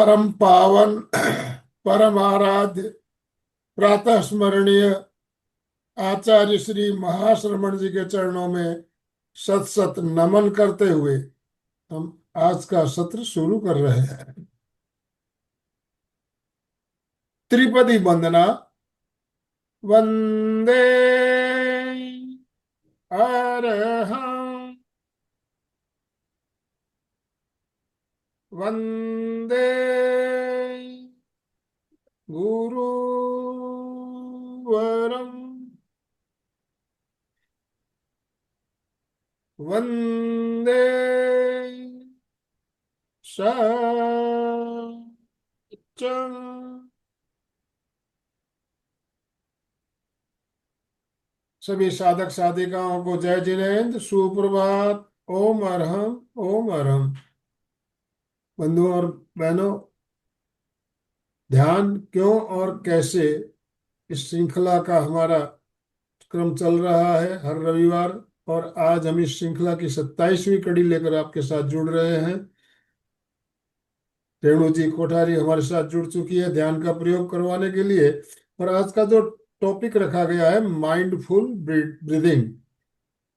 परम पावन परम आराध्य प्रातः स्मरणीय आचार्य श्री महाश्रमण जी के चरणों में सत सत नमन करते हुए हम आज का सत्र शुरू कर रहे हैं। त्रिपदी वंदना। वंदे अरहं वंदे गुरुवरं वंदे सच्चं। सभी साधक साधिकाओं को जय जिनेन्द्र, सुप्रभात। ओम अरहम ओम अरहम। बंधुओं और बहनों, ध्यान क्यों और कैसे इस श्रृंखला का हमारा क्रम चल रहा है हर रविवार, और आज हम इस श्रृंखला की 27वीं कड़ी लेकर आपके साथ जुड़ रहे हैं। रेणु जी कोठारी हमारे साथ जुड़ चुकी है ध्यान का प्रयोग करवाने के लिए, और आज का जो टॉपिक रखा गया है माइंडफुल ब्रीदिंग।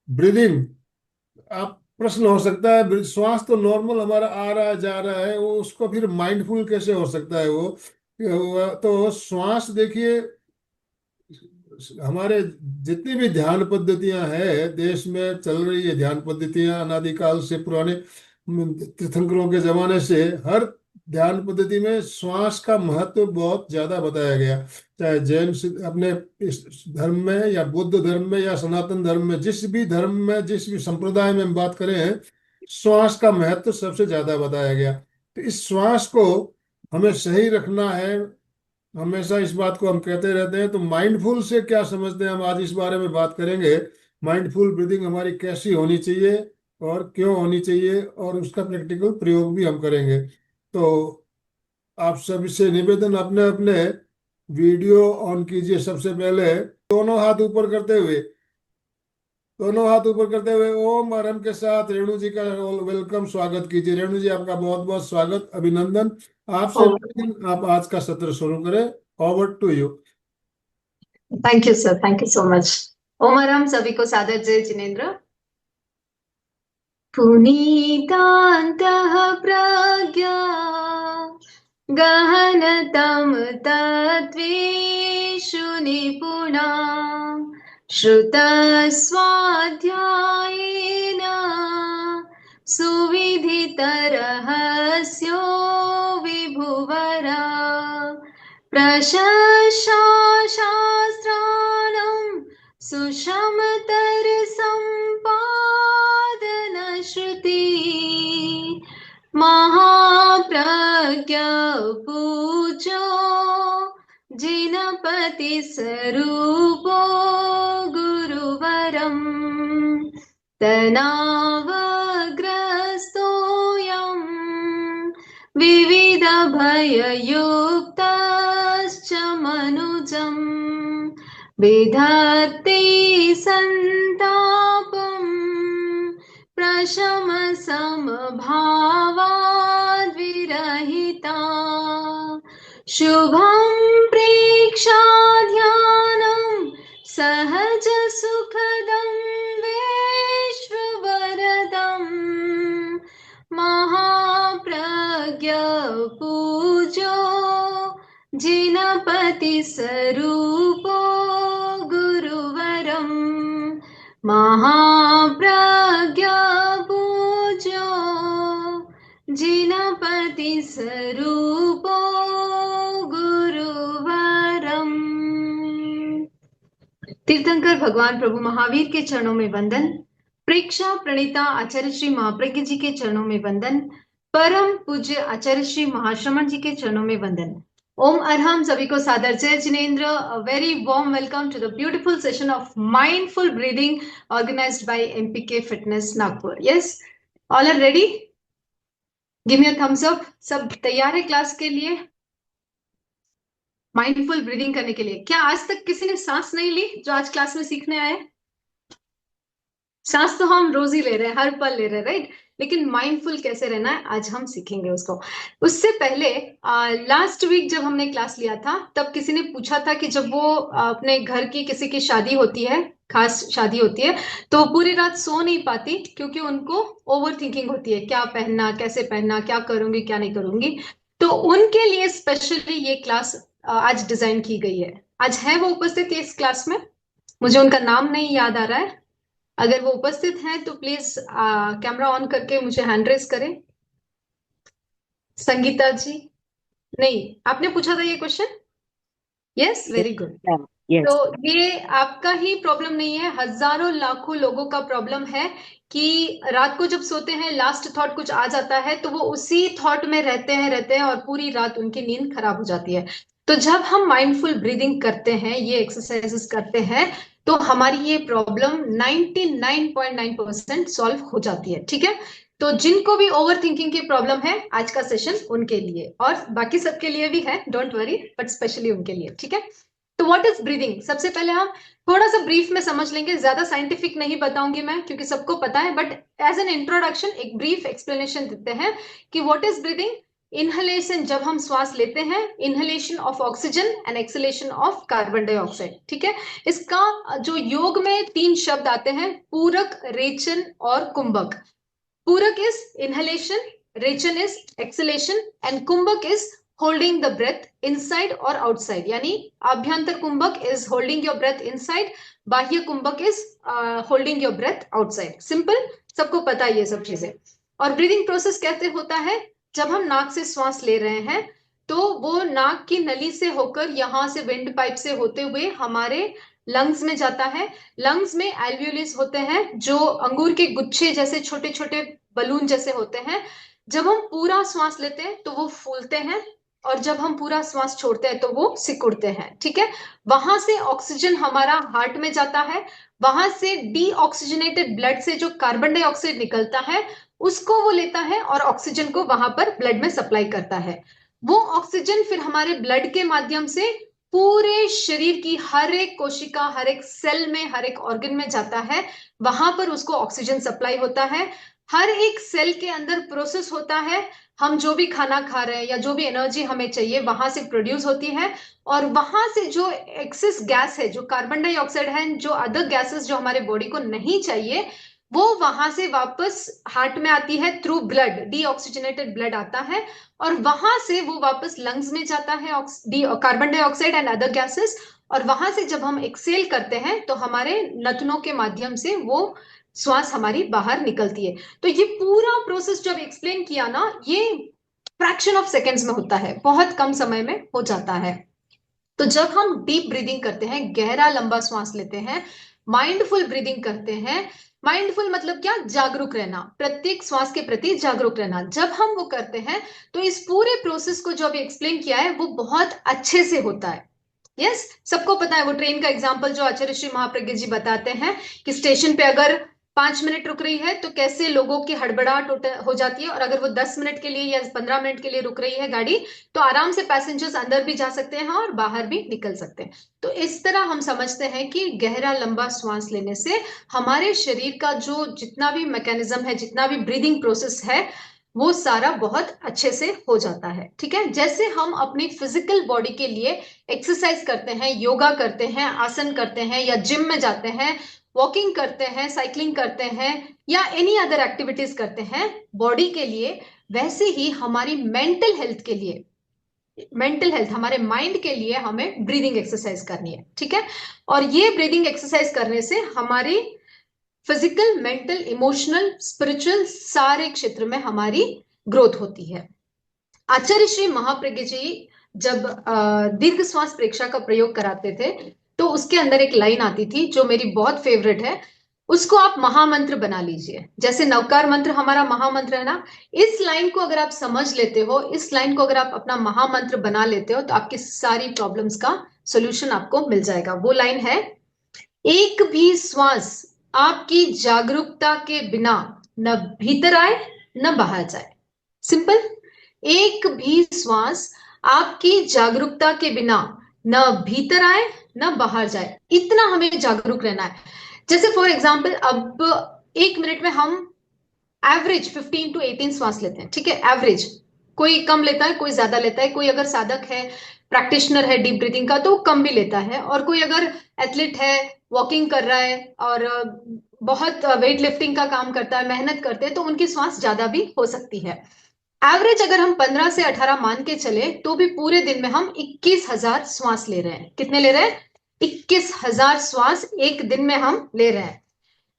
ब्रीदिंग, आप प्रश्न हो सकता है श्वास तो नॉर्मल हमारा आ रहा है जा रहा है, वो उसको फिर माइंडफुल कैसे हो सकता है? तो श्वास देखिए, हमारे जितनी भी ध्यान पद्धतियां हैं देश में चल रही है, ध्यान पद्धतियां अनादिकाल से, पुराने तीर्थंकरों के जमाने से हर ध्यान पद्धति में श्वास का महत्व बहुत ज्यादा बताया गया। चाहे जैन अपने इस धर्म में या बुद्ध धर्म में या सनातन धर्म में, जिस भी धर्म में जिस भी संप्रदाय में हम बात करें, श्वास का महत्व सबसे ज्यादा बताया गया। तो इस श्वास को हमें सही रखना है, हमेशा इस बात को हम कहते रहते हैं। तो माइंडफुल से क्या समझते हैं, हम आज इस बारे में बात करेंगे। माइंडफुल ब्रीदिंग हमारी कैसी होनी चाहिए और क्यों होनी चाहिए, और उसका प्रैक्टिकल प्रयोग भी हम करेंगे। तो आप सभी से निवेदन, अपने अपने वीडियो ऑन कीजिए। सबसे पहले दोनों हाथ ऊपर करते हुए, दोनों हाथ ऊपर करते हुए ओम अरहम के साथ रेणु जी का वेलकम, स्वागत कीजिए। रेणु जी, आपका बहुत बहुत स्वागत, अभिनंदन। आपसे निवेदन, आप आज का सत्र शुरू करें। Over to you. Thank you sir, thank you so much. ओम अरहम सभी को सादर जय जिनेन्द्र। पुनीतान्तः प्रज्ञा गहनतम तत्त्वेषु निपुणा श्रुतस्वाध्यायेन सुविदितरहस्यो विभुवरा प्रशस्ताशास्त्राणां सुषमतरसम्पादनश्रुति महाप्रज्ञा पूज्यो जिनपतिस्वरूपो गुरुवरं तनावग्रस्तोऽयं विविधभययुक्तश्च मनुजम् विधत्ते सन्तापम् प्रशमसमभावाद्विरहिता शुभं प्रेक्षाध्यानं सहज सुखदं विश्ववरदम् महाप्रज्ञा पूज्यो जिनपतिस्वरूपो गुरुवरं महाप्रज्ञा पूज्यो जिनपतिस्वरूपो गुरुवरम्। तीर्थंकर भगवान प्रभु महावीर के चरणों में वंदन। प्रेक्षा प्रणीता आचार्य श्री महाप्रज्ञ जी के चरणों में वंदन। परम पूज्य आचार्य श्री महाश्रमण जी के चरणों में वंदन। ओम अरहम सभी को सादर जय जिनेन्द्र। A very warm welcome to the beautiful session of mindful breathing organised by MPK fitness Nagpur. Yes, all are ready? Give me a thumbs up. सब तैयार है क्लास के लिए, माइंडफुल ब्रीदिंग करने के लिए? क्या आज तक किसी ने सांस नहीं ली जो आज क्लास में सीखने आए? सांस तो हम रोज ही ले रहे हैं, हर पल ले रहे हैं, राइट? लेकिन माइंडफुल कैसे रहना है आज हम सीखेंगे उसको। उससे पहले लास्ट वीक जब हमने क्लास लिया था तब किसी ने पूछा था कि जब वो अपने घर की किसी की शादी होती है, खास शादी होती है, तो वो पूरी रात सो नहीं पाती क्योंकि उनको ओवर थिंकिंग होती है, क्या पहनना, कैसे पहनना, क्या करूंगी क्या नहीं करूंगी। तो उनके लिए स्पेशली ये क्लास आज डिजाइन की गई है। आज है वो उपस्थित इस क्लास में? मुझे उनका नाम नहीं याद आ रहा है। अगर वो उपस्थित हैं तो प्लीज कैमरा ऑन करके मुझे हैंड रेस करें। संगीता जी? नहीं, आपने पूछा था ये question? Yes, Yes, very good. ma'am. तो Yes. ये आपका ही प्रॉब्लम नहीं है, हजारों लाखों लोगों का प्रॉब्लम है कि रात को जब सोते हैं लास्ट थॉट कुछ आ जाता है तो वो उसी थॉट में रहते हैं और पूरी रात उनकी नींद खराब हो जाती है। तो जब हम माइंडफुल ब्रीदिंग करते हैं, ये एक्सरसाइजेस करते हैं, तो हमारी ये प्रॉब्लम 99.9% सॉल्व हो जाती है। ठीक है, तो जिनको भी ओवर थिंकिंग की प्रॉब्लम है आज का सेशन उनके लिए, और बाकी सबके लिए भी है, डोंट वरी, बट स्पेशली उनके लिए। ठीक है, तो व्हाट इज ब्रीदिंग? सबसे पहले हम थोड़ा सा ब्रीफ में समझ लेंगे, ज्यादा साइंटिफिक नहीं बताऊंगी मैं क्योंकि सबको पता है, बट एज एन इंट्रोडक्शन एक ब्रीफ एक्सप्लेनेशन देते हैं कि व्हाट इज ब्रीदिंग। इनहलेशन, जब हम श्वास लेते हैं, inhalation of oxygen and acceleration of carbon dioxide. ठीक है, इसका जो योग में 3 शब्द आते हैं, पूरक, रेचन और कुंभक। पूरक इज इनहलेशन, रेचन इज एक्सलेशन एंड कुंभक is holding the breath inside और आउटसाइड। यानी आभ्यंतर कुंभक is holding your breath inside, बाह्य कुंभक is holding your breath outside. Simple, सबको पता है ये सब चीजें। और ब्रीदिंग प्रोसेस कैसे होता है? जब हम नाक से श्वास ले रहे हैं तो वो नाक की नली से होकर यहां से विंड पाइप से होते हुए हमारे लंग्स में जाता है। लंग्स में एल्वियोलिस होते हैं जो अंगूर के गुच्छे जैसे छोटे छोटे बलून जैसे होते हैं। जब हम पूरा श्वास लेते हैं तो वो फूलते हैं, और जब हम पूरा श्वास छोड़ते हैं तो वो सिकुड़ते हैं। ठीक है, वहां से ऑक्सीजन हमारा हार्ट में जाता है, वहां से डीऑक्सीजनेटेड ब्लड से जो कार्बन डाइऑक्साइड निकलता है उसको वो लेता है और ऑक्सीजन को वहां पर ब्लड में सप्लाई करता है। वो ऑक्सीजन फिर हमारे ब्लड के माध्यम से पूरे शरीर की हर एक कोशिका, हर एक सेल में, हर एक ऑर्गन में जाता है, वहां पर उसको ऑक्सीजन सप्लाई होता है। हर एक सेल के अंदर प्रोसेस होता है, हम जो भी खाना खा रहे हैं या जो भी एनर्जी हमें चाहिए वहां से प्रोड्यूस होती है, और वहां से जो एक्सेस गैस है, जो कार्बन डाइऑक्साइड है, जो अदर गैसेस जो हमारे बॉडी को नहीं चाहिए, वो वहां से वापस हार्ट में आती है थ्रू ब्लड, डीऑक्सीजनेटेड ब्लड आता है, और वहां से वो वापस लंग्स में जाता है carbon dioxide and other gases, और वहां से जब हम एक्सेल करते हैं तो हमारे नथनों के माध्यम से वो श्वास हमारी बाहर निकलती है। तो ये पूरा प्रोसेस जब एक्सप्लेन किया ना, ये फ्रैक्शन ऑफ सेकेंड्स में होता है, बहुत कम समय में हो जाता है। तो जब हम डीप ब्रीदिंग करते हैं, गहरा लंबा श्वास लेते हैं, माइंडफुल ब्रीदिंग करते हैं, माइंडफुल मतलब क्या? जागरूक रहना, प्रत्येक श्वास के प्रति जागरूक रहना। जब हम वो करते हैं तो इस पूरे प्रोसेस को जो अभी एक्सप्लेन किया है वो बहुत अच्छे से होता है। यस, सबको पता है वो ट्रेन का एग्जाम्पल जो आचार्य श्री महाप्रज्ञ जी बताते हैं कि स्टेशन पे अगर 5 मिनट रुक रही है तो कैसे लोगों की हड़बड़ाहट हो जाती है, और अगर वो 10 मिनट के लिए या 15 मिनट के लिए रुक रही है गाड़ी तो आराम से पैसेंजर्स अंदर भी जा सकते हैं और बाहर भी निकल सकते हैं। तो इस तरह हम समझते हैं कि गहरा लंबा श्वास लेने से हमारे शरीर का जो जितना भी मैकेनिज्म है, जितना भी ब्रीदिंग प्रोसेस है, वो सारा बहुत अच्छे से हो जाता है। ठीक है, जैसे हम अपनी फिजिकल बॉडी के लिए एक्सरसाइज करते हैं, योगा करते हैं, आसन करते हैं, या जिम में जाते हैं, वॉकिंग करते हैं, साइकिलिंग करते हैं, या एनी अदर एक्टिविटीज करते हैं बॉडी के लिए, वैसे ही हमारी मेंटल हेल्थ के लिए, मेंटल हेल्थ हमारे माइंड के लिए हमें ब्रीदिंग एक्सरसाइज करनी है। ठीक है, और ये ब्रीदिंग एक्सरसाइज करने से हमारी फिजिकल, मेंटल, इमोशनल, स्पिरिचुअल सारे क्षेत्र में हमारी ग्रोथ होती है। आचार्य श्री महाप्रज्ञ जी जब दीर्घ श्वास प्रेक्षा का प्रयोग कराते थे तो उसके अंदर एक लाइन आती थी जो मेरी बहुत फेवरेट है, उसको आप महामंत्र बना लीजिए। जैसे नवकार मंत्र हमारा महामंत्र है ना, इस लाइन को अगर आप समझ लेते हो, इस लाइन को अगर आप अपना महामंत्र बना लेते हो तो आपकी सारी प्रॉब्लम्स का सोल्यूशन आपको मिल जाएगा। वो लाइन है, एक भी श्वास आपकी जागरूकता के बिना न भीतर आए न बाहर जाए। सिंपल, एक भी श्वास आपकी जागरूकता के बिना न भीतर आए न बाहर जाए, इतना हमें जागरूक रहना है। जैसे फॉर एग्जाम्पल अब 1 मिनट में हम एवरेज 15 to 18 श्वास लेते हैं, ठीक है, एवरेज। कोई कम लेता है, कोई ज्यादा लेता है, कोई अगर साधक है, प्रैक्टिशनर है डीप ब्रीथिंग का, तो वो कम भी लेता है, और कोई अगर एथलीट है, वॉकिंग कर रहा है और बहुत वेट लिफ्टिंग का काम करता है, मेहनत करते हैं, तो उनकी श्वास ज्यादा भी हो सकती है। एवरेज अगर हम 15 से 18 मान के चले तो भी पूरे दिन में हम 21,000 श्वास ले रहे हैं। कितने ले रहे हैं? 21,000 श्वास एक दिन में हम ले रहे हैं।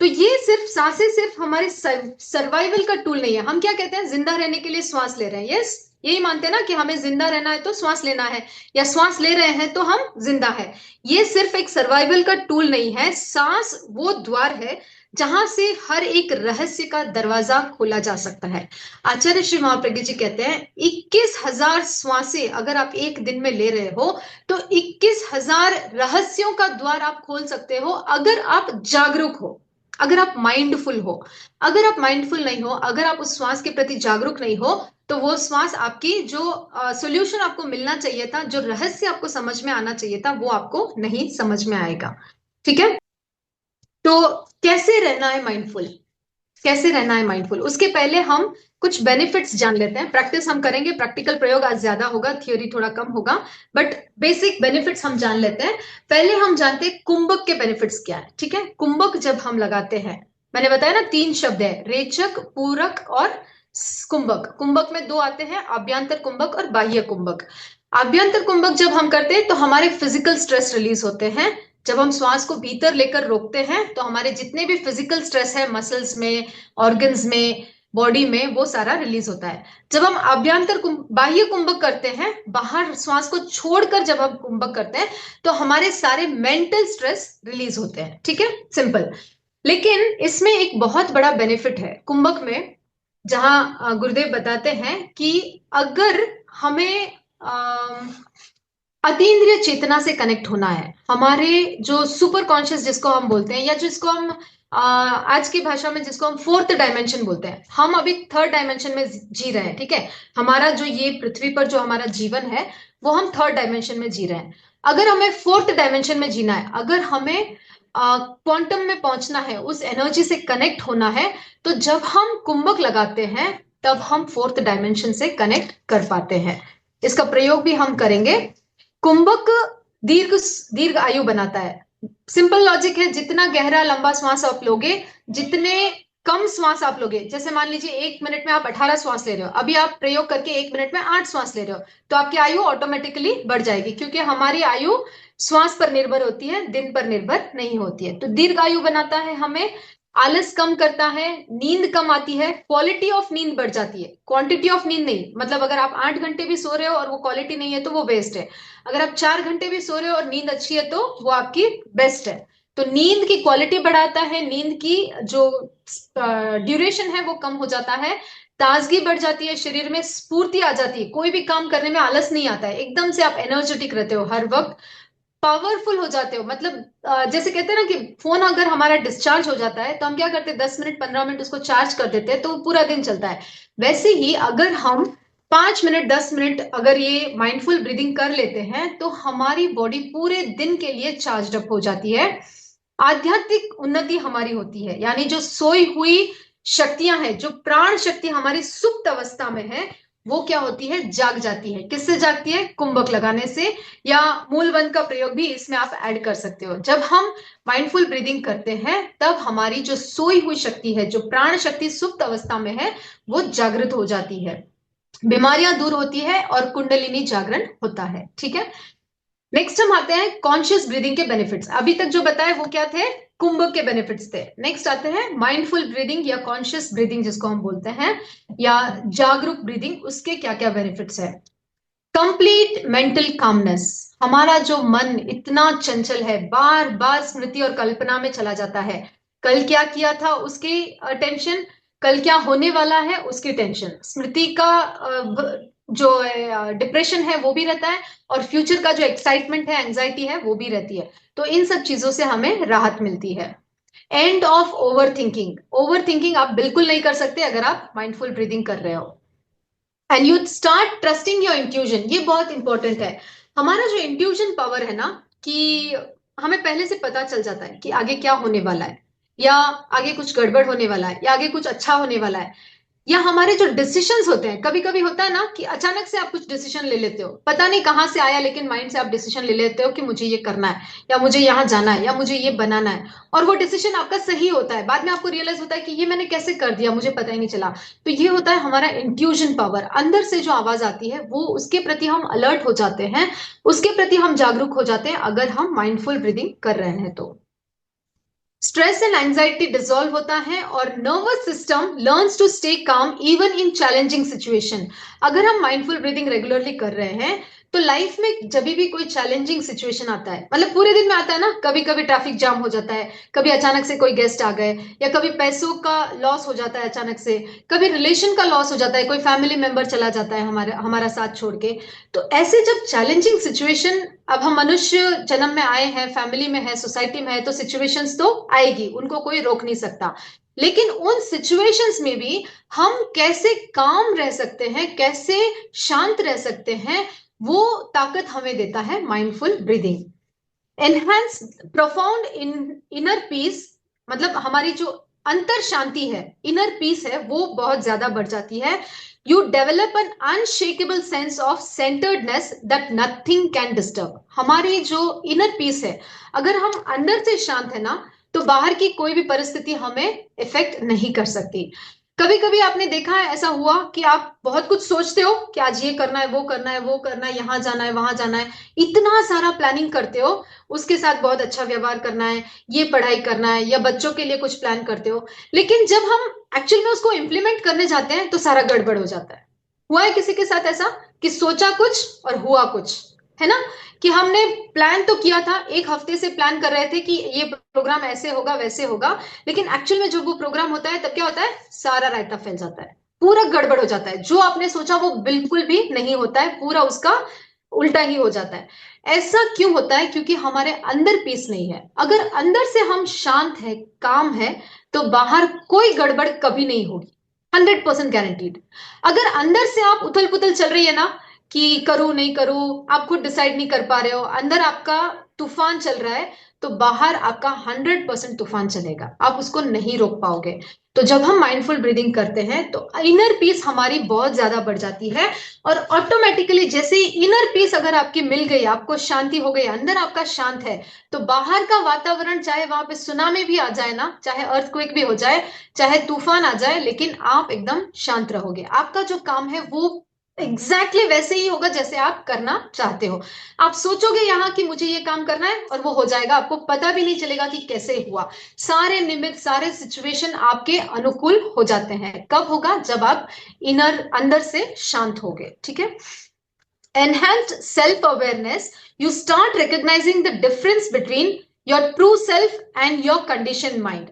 तो ये सिर्फ सांसें सिर्फ हमारे सर्वाइवल का टूल नहीं है। हम क्या कहते हैं? जिंदा रहने के लिए श्वास ले रहे हैं। यस, यही मानते हैं ना कि हमें जिंदा रहना है तो श्वास लेना है, या श्वास ले रहे हैं तो हम जिंदा है। ये सिर्फ एक सर्वाइवल का टूल नहीं है। सांस वो द्वार है जहां से हर एक रहस्य का दरवाजा खोला जा सकता है। आचार्य श्री महाप्रज्ञ जी कहते हैं 21,000 श्वासें अगर आप एक दिन में ले रहे हो तो 21,000 रहस्यों का द्वार आप खोल सकते हो, अगर आप जागरूक हो, अगर आप माइंडफुल हो। अगर आप माइंडफुल नहीं हो, अगर आप उस श्वास के प्रति जागरूक नहीं हो, तो वो श्वास आपकी जो सॉल्यूशन आपको मिलना चाहिए था, जो रहस्य आपको समझ में आना चाहिए था, वो आपको नहीं समझ में आएगा। ठीक है? तो कैसे रहना है माइंडफुल? कैसे रहना है माइंडफुल, उसके पहले हम कुछ बेनिफिट्स जान लेते हैं। प्रैक्टिस हम करेंगे, प्रैक्टिकल प्रयोग आज ज्यादा होगा, थियोरी थोड़ा कम होगा, बट बेसिक बेनिफिट्स हम जान लेते हैं। पहले हम जानते हैं कुंभक के बेनिफिट्स क्या है। ठीक है? कुंभक जब हम लगाते हैं, मैंने बताया ना 3 शब्द है, रेचक, पूरक और कुंभक। कुंभक में 2 आते हैं, आभ्यंतर कुंभक और बाह्य कुंभक। आभ्यंतर कुंभक जब हम करते हैं तो हमारे फिजिकल स्ट्रेस रिलीज होते हैं। जब हम श्वास को भीतर लेकर रोकते हैं तो हमारे जितने भी फिजिकल स्ट्रेस है, मसल्स में, ऑर्गन्स में, बॉडी में, वो सारा रिलीज होता है। जब हम बाह्य कुंभक करते हैं, बाहर श्वास को छोड़कर जब हम कुंभक करते हैं, तो हमारे सारे मेंटल स्ट्रेस रिलीज होते हैं। ठीक है? सिंपल। लेकिन इसमें एक बहुत बड़ा बेनिफिट है कुंभक में, जहां गुरुदेव बताते हैं कि अगर हमें अतीन्द्रिय चेतना से कनेक्ट होना है, हमारे जो सुपर कॉन्शियस जिसको हम बोलते हैं, या जिसको हम आज की भाषा में जिसको हम 4th डायमेंशन बोलते हैं, हम अभी 3rd डायमेंशन में जी रहे हैं। ठीक है? हमारा जो ये पृथ्वी पर जो हमारा जीवन है, वो हम 3rd डायमेंशन में जी रहे हैं। अगर हमें 4th डायमेंशन में जीना है, अगर हमें क्वांटम में पहुंचना है, उस एनर्जी से कनेक्ट होना है, तो जब हम कुंभक लगाते हैं तब हम 4th डायमेंशन से कनेक्ट कर पाते हैं। इसका प्रयोग भी हम करेंगे। कुंभक दीर्घ दीर्घ आयु बनाता है। सिंपल लॉजिक है, जितना गहरा लंबा श्वास आप लोगे, जितने कम श्वास आप लोगे, जैसे मान लीजिए 1 मिनट में आप 18 श्वास ले रहे हो, अभी आप प्रयोग करके 1 मिनट में 8 श्वास ले रहे हो, तो आपकी आयु ऑटोमेटिकली बढ़ जाएगी, क्योंकि हमारी आयु श्वास पर निर्भर होती है, दिन पर निर्भर नहीं होती है। तो दीर्घ आयु बनाता है हमें, आलस कम करता है, नींद कम आती है, क्वालिटी ऑफ नींद बढ़ जाती है, क्वांटिटी ऑफ नींद नहीं। मतलब अगर आप 8 घंटे भी सो रहे हो और वो क्वालिटी नहीं है तो वो वेस्ट है। अगर आप 4 घंटे भी सो रहे हो और नींद अच्छी है तो वो आपकी बेस्ट है। तो नींद की क्वालिटी बढ़ाता है, नींद की जो ड्यूरेशन है वो कम हो जाता है, ताजगी बढ़ जाती है, शरीर में स्फूर्ति आ जाती है, कोई भी काम करने में आलस नहीं आता है, एकदम से आप एनर्जेटिक रहते हो, हर वक्त पावरफुल हो जाते हो। मतलब जैसे कहते हैं ना कि फोन अगर हमारा डिस्चार्ज हो जाता है तो हम क्या करते हैं, 10 मिनट 15 मिनट उसको चार्ज कर देते हैं, तो वो पूरा दिन चलता है। वैसे ही अगर हम 5 मिनट 10 मिनट अगर ये माइंडफुल ब्रीदिंग कर लेते हैं तो हमारी बॉडी पूरे दिन के लिए चार्ज अप हो जाती है। आध्यात्मिक उन्नति हमारी होती है, यानी जो सोई हुई शक्तियां हैं, जो प्राण शक्ति हमारी सुप्त अवस्था में है, वो क्या होती है, जाग जाती है। किससे जागती है? कुंभक लगाने से, या मूलवंत का प्रयोग भी इसमें आप ऐड कर सकते हो। जब हम माइंडफुल ब्रीदिंग करते हैं तब हमारी जो सोई हुई शक्ति है, जो प्राण शक्ति सुप्त अवस्था में है, वो जागृत हो जाती है, बीमारियां दूर होती है और कुंडलिनी जागरण होता है। ठीक है? नेक्स्ट हम आते हैं कॉन्शियस ब्रीदिंग के बेनिफिट्स। अभी तक जो बताए वो क्या थे? कुंभक के बेनिफिट्स थे। नेक्स्ट आते हैं माइंडफुल ब्रीदिंग या कॉन्शियस ब्रीदिंग जिसको हम बोलते हैं, या जागरूक ब्रीदिंग, उसके क्या क्या बेनिफिट्स है। Complete mental calmness. हमारा जो मन इतना चंचल है, बार बार स्मृति और कल्पना में चला जाता है, कल क्या किया था उसकी टेंशन, कल क्या होने वाला है उसकी टेंशन, स्मृति का जो डिप्रेशन है वो भी रहता है, और फ्यूचर का जो एक्साइटमेंट है, एंजाइटी है, वो भी रहती है। तो इन सब चीजों से हमें राहत मिलती है। End of over thinking. Over thinking आप बिल्कुल नहीं कर सकते अगर आप माइंडफुल ब्रीदिंग कर रहे हो। And you start trusting your intuition. ये बहुत इंपॉर्टेंट है। हमारा जो इंट्यूजन पावर है ना, कि हमें पहले से पता चल जाता है कि आगे क्या होने वाला है। या आगे कुछ गड़बड़ होने वाला है, या आगे कुछ अच्छा होने वाला है, या हमारे जो डिसीजंस होते हैं, कभी कभी होता है ना कि अचानक से आप कुछ डिसीजन ले लेते हो, पता नहीं कहाँ से आया, लेकिन माइंड से आप डिसीजन ले लेते हो कि मुझे ये करना है, या मुझे यहाँ जाना है, या मुझे ये बनाना है, और वो डिसीजन आपका सही होता है। बाद में आपको रियलाइज होता है कि ये मैंने कैसे कर दिया, मुझे पता ही नहीं चला। तो ये होता है हमारा इंट्यूजन पावर, अंदर से जो आवाज आती है वो, उसके प्रति हम अलर्ट हो जाते हैं, उसके प्रति हम जागरूक हो जाते हैं अगर हम माइंडफुल ब्रीदिंग कर रहे हैं तो। स्ट्रेस एंड एंजाइटी डिसॉल्व होता है और nervous system learns to stay calm even in challenging situation. अगर हम माइंडफुल ब्रीदिंग रेगुलरली कर रहे हैं तो लाइफ में जब भी कोई चैलेंजिंग सिचुएशन आता है, मतलब पूरे दिन में आता है ना, कभी कभी ट्रैफिक जाम हो जाता है, कभी अचानक से कोई गेस्ट आ गए, या कभी पैसों का लॉस हो जाता है अचानक से, कभी रिलेशन का लॉस हो जाता है, कोई फैमिली मेंबर चला जाता है हमारा हमारा साथ छोड़ के। तो ऐसे जब चैलेंजिंग सिचुएशन, अब हम मनुष्य जन्म में आए हैं, फैमिली में है, सोसाइटी में है, तो सिचुएशंस तो आएगी, उनको कोई रोक नहीं सकता। लेकिन उन सिचुएशंस में भी हम कैसे काम रह सकते हैं, कैसे शांत रह सकते हैं, वो ताकत हमें देता है mindful breathing. Enhance profound inner peace, मतलब हमारी जो अंतर शांति है, इनर पीस है, वो बहुत ज्यादा बढ़ जाती है। You develop an unshakeable sense of centredness that nothing can disturb. हमारी जो इनर पीस है, अगर हम अंदर से शांत है ना, तो बाहर की कोई भी परिस्थिति हमें इफेक्ट नहीं कर सकती। कभी कभी आपने देखा है, ऐसा हुआ कि आप बहुत कुछ सोचते हो कि आज ये करना है, वो करना है, वो करना है, यहाँ जाना है, वहां जाना है, इतना सारा प्लानिंग करते हो, उसके साथ बहुत अच्छा व्यवहार करना है, ये पढ़ाई करना है, या बच्चों के लिए कुछ प्लान करते हो, लेकिन जब हम एक्चुअल में उसको इम्प्लीमेंट करने जाते हैं तो सारा गड़बड़ हो जाता है। हुआ है किसी के साथ ऐसा कि सोचा कुछ और हुआ कुछ, है ना? कि हमने प्लान तो किया था, एक हफ्ते से प्लान कर रहे थे कि ये प्रोग्राम ऐसे होगा, वैसे होगा, लेकिन एक्चुअल में जब वो प्रोग्राम होता है तब क्या होता है, सारा रायता फैल जाता है, पूरा गड़बड़ हो जाता है, जो आपने सोचा वो बिल्कुल भी नहीं होता है, पूरा उसका उल्टा ही हो जाता है। ऐसा क्यों होता है? क्योंकि हमारे अंदर पीस नहीं है। अगर अंदर से हम शांत है, काम है, तो बाहर कोई गड़बड़ कभी नहीं होगी, 100% गारंटीड। अगर अंदर से आप उथल पुथल चल रही है ना, कि करूं नहीं करूं, आप खुद डिसाइड नहीं कर पा रहे हो, अंदर आपका तूफान चल रहा है, तो बाहर आपका 100% तूफान चलेगा, आप उसको नहीं रोक पाओगे। तो जब हम माइंडफुल ब्रीदिंग करते हैं तो इनर पीस हमारी बहुत ज्यादा बढ़ जाती है, और ऑटोमेटिकली जैसे ही इनर पीस अगर आपकी मिल गई, आपको शांति हो गई, अंदर आपका शांत है, तो बाहर का वातावरण, चाहे वहां पे सुनामी भी आ जाए ना, चाहे अर्थक्वेक भी हो जाए, चाहे तूफान आ जाए, लेकिन आप एकदम शांत रहोगे। आपका जो काम है वो एग्जैक्टली वैसे ही होगा जैसे आप करना चाहते हो। आप सोचोगे यहाँ कि मुझे ये काम करना है, और वो हो जाएगा, आपको पता भी नहीं चलेगा कि कैसे हुआ। सारे निमित्त, सारे सिचुएशन आपके अनुकूल हो जाते हैं। कब होगा? जब आप इनर, अंदर से शांत होगे। ठीक है? Enhanced self awareness, you start recognizing the difference between your true self and your conditioned mind.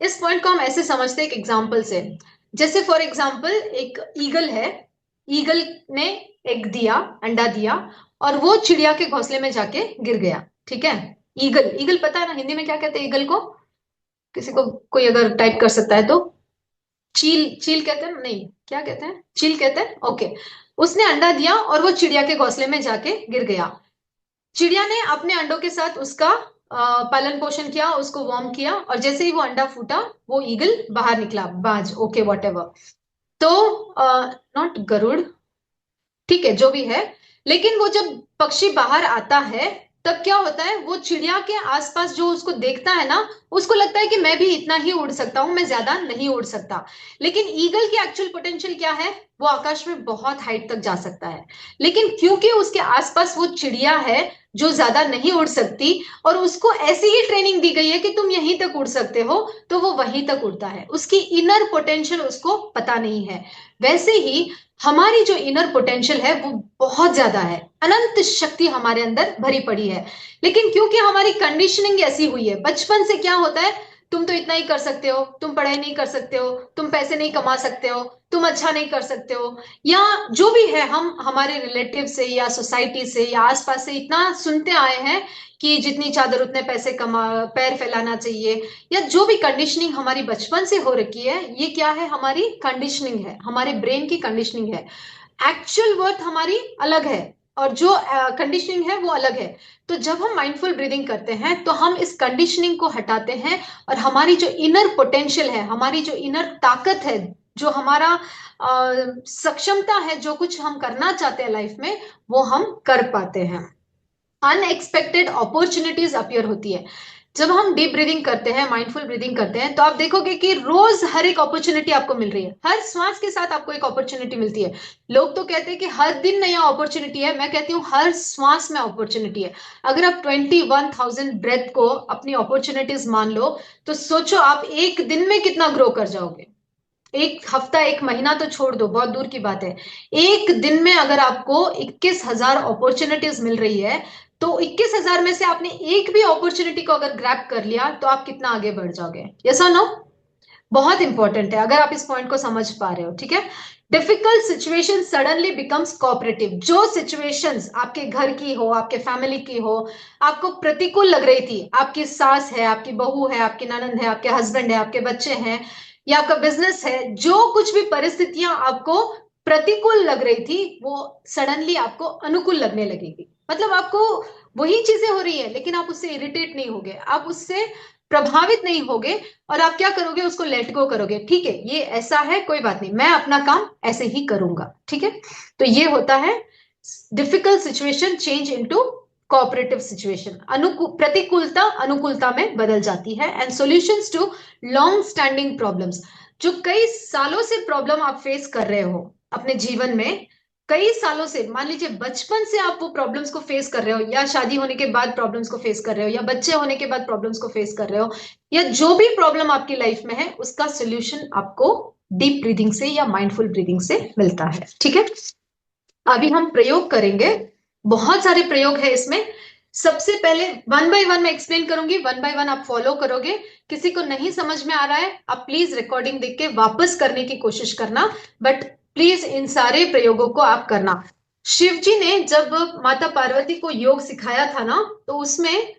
इस पॉइंट को हम ऐसे समझते हैं एक एग्जाम्पल से। जैसे फॉर एग्जाम्पल एक ईगल है, ईगल ने एक दिया, अंडा दिया, और वो चिड़िया के घोंसले में जाके गिर गया। ठीक है? ईगल, ईगल पता है ना हिंदी में क्या कहते हैं ईगल को? किसी को, कोई अगर टाइप कर सकता है तो? चील, चील कहते हैं? नहीं, क्या कहते हैं? चील कहते हैं। ओके। उसने अंडा दिया और वो चिड़िया के घोंसले में जाके गिर गया। चिड़िया ने अपने अंडों के साथ उसका पालन पोषण किया, उसको वार्म किया, और जैसे ही वो अंडा फूटा, वो ईगल बाहर निकला, बाज, ओके वॉट एवर। तो नॉट गरुड़, ठीक है, जो भी है, लेकिन वो जब पक्षी बाहर आता है, तब क्या होता है, वो चिड़िया के आसपास जो उसको देखता है ना, उसको लगता है कि मैं भी इतना ही उड़ सकता हूं, मैं ज्यादा नहीं उड़ सकता। लेकिन ईगल की एक्चुअल पोटेंशियल क्या है? वो आकाश में बहुत हाइट तक जा सकता है। लेकिन क्योंकि उसके आसपास वो चिड़िया है जो ज्यादा नहीं उड़ सकती, और उसको ऐसी ही ट्रेनिंग दी गई है कि तुम यहीं तक उड़ सकते हो, तो वो वहीं तक उड़ता है। उसकी इनर पोटेंशियल उसको पता नहीं है। वैसे ही हमारी जो इनर पोटेंशियल है वो बहुत ज्यादा है, अनंत शक्ति हमारे अंदर भरी पड़ी है। लेकिन क्योंकि हमारी कंडीशनिंग ऐसी हुई है, बचपन से क्या होता है, तुम तो इतना ही कर सकते हो, तुम पढ़ाई नहीं कर सकते हो, तुम पैसे नहीं कमा सकते हो, तुम अच्छा नहीं कर सकते हो, या जो भी है, हम हमारे रिलेटिव से या सोसाइटी से या आसपास से इतना सुनते आए हैं कि जितनी चादर उतने पैसे कमा, पैर फैलाना चाहिए, या जो भी कंडीशनिंग हमारी बचपन से हो रखी है, ये क्या है? हमारी कंडीशनिंग है, हमारे ब्रेन की कंडीशनिंग है। एक्चुअल वर्थ हमारी अलग है। और जो कंडीशनिंग है वो अलग है। तो जब हम माइंडफुल ब्रीदिंग करते हैं तो हम इस कंडीशनिंग को हटाते हैं और हमारी जो इनर पोटेंशियल है, हमारी जो इनर ताकत है, जो हमारा सक्षमता है, जो कुछ हम करना चाहते हैं लाइफ में, वो हम कर पाते हैं। अनएक्सपेक्टेड अपॉर्चुनिटीज अपीयर होती है जब हम डीप ब्रीदिंग करते हैं, माइंडफुल ब्रीदिंग करते हैं, तो आप देखोगे कि रोज हर एक अपॉर्चुनिटी आपको मिल रही है, हर श्वास के साथ आपको एक अपॉर्चुनिटी मिलती है। लोग तो कहते हैं कि हर दिन नया अपॉर्चुनिटी है, मैं कहती हूँ हर श्वास में अपॉर्चुनिटी है। अगर आप 21,000 ब्रेथ को अपनी अपॉर्चुनिटीज मान लो, तो सोचो आप एक दिन में कितना ग्रो कर जाओगे। एक हफ्ता, एक महीना तो छोड़ दो, बहुत दूर की बात है। एक दिन में अगर आपको 21,000 अपॉर्चुनिटीज मिल रही है, तो 21,000 में से आपने एक भी अपॉर्चुनिटी को अगर ग्रैब कर लिया, तो आप कितना आगे बढ़ जाओगे। यस और नो? बहुत इंपॉर्टेंट है अगर आप इस पॉइंट को समझ पा रहे हो, ठीक है। Difficult situation suddenly becomes cooperative. जो सिचुएशंस आपके घर की हो, आपके फैमिली की हो, आपको प्रतिकूल लग रही थी, आपकी सास है, आपकी बहू है, आपकी ननंद है, आपके हस्बैंड है, आपके बच्चे हैं, या आपका बिजनेस है, जो कुछ भी परिस्थितियां आपको प्रतिकूल लग रही थी, वो सडनली आपको अनुकूल लगने लगेगी। मतलब आपको वही चीजें हो रही है, लेकिन आप उससे इरिटेट नहीं होगे, आप उससे प्रभावित नहीं होगे, और आप क्या करोगे, उसको लेट गो करोगे। ठीक है, ये ऐसा है, कोई बात नहीं, मैं अपना काम ऐसे ही करूंगा, ठीक है। तो ये होता है difficult situation change into cooperative situation. प्रतिकूलता अनुकूलता में बदल जाती है। And solutions to long standing problems. जो कई सालों से प्रॉब्लम आप फेस कर रहे हो अपने जीवन में, कई सालों से, मान लीजिए बचपन से आप वो प्रॉब्लम्स को फेस कर रहे हो, या शादी होने के बाद प्रॉब्लम्स को फेस कर रहे हो, या बच्चे होने के बाद प्रॉब्लम्स को फेस कर रहे हो, या जो भी प्रॉब्लम आपकी लाइफ में है, उसका सोल्यूशन आपको डीप ब्रीदिंग से या माइंडफुल ब्रीदिंग से मिलता है, ठीक है। अभी हम प्रयोग करेंगे, बहुत सारे प्रयोग है इसमें। सबसे पहले वन बाय वन मैं एक्सप्लेन करूंगी, वन बाय वन आप फॉलो करोगे। किसी को नहीं समझ में आ रहा है, आप प्लीज रिकॉर्डिंग देख के वापस करने की कोशिश करना, बट प्लीज इन सारे प्रयोगों को आप करना। शिव जी ने जब माता पार्वती को योग सिखाया था ना, तो उसमें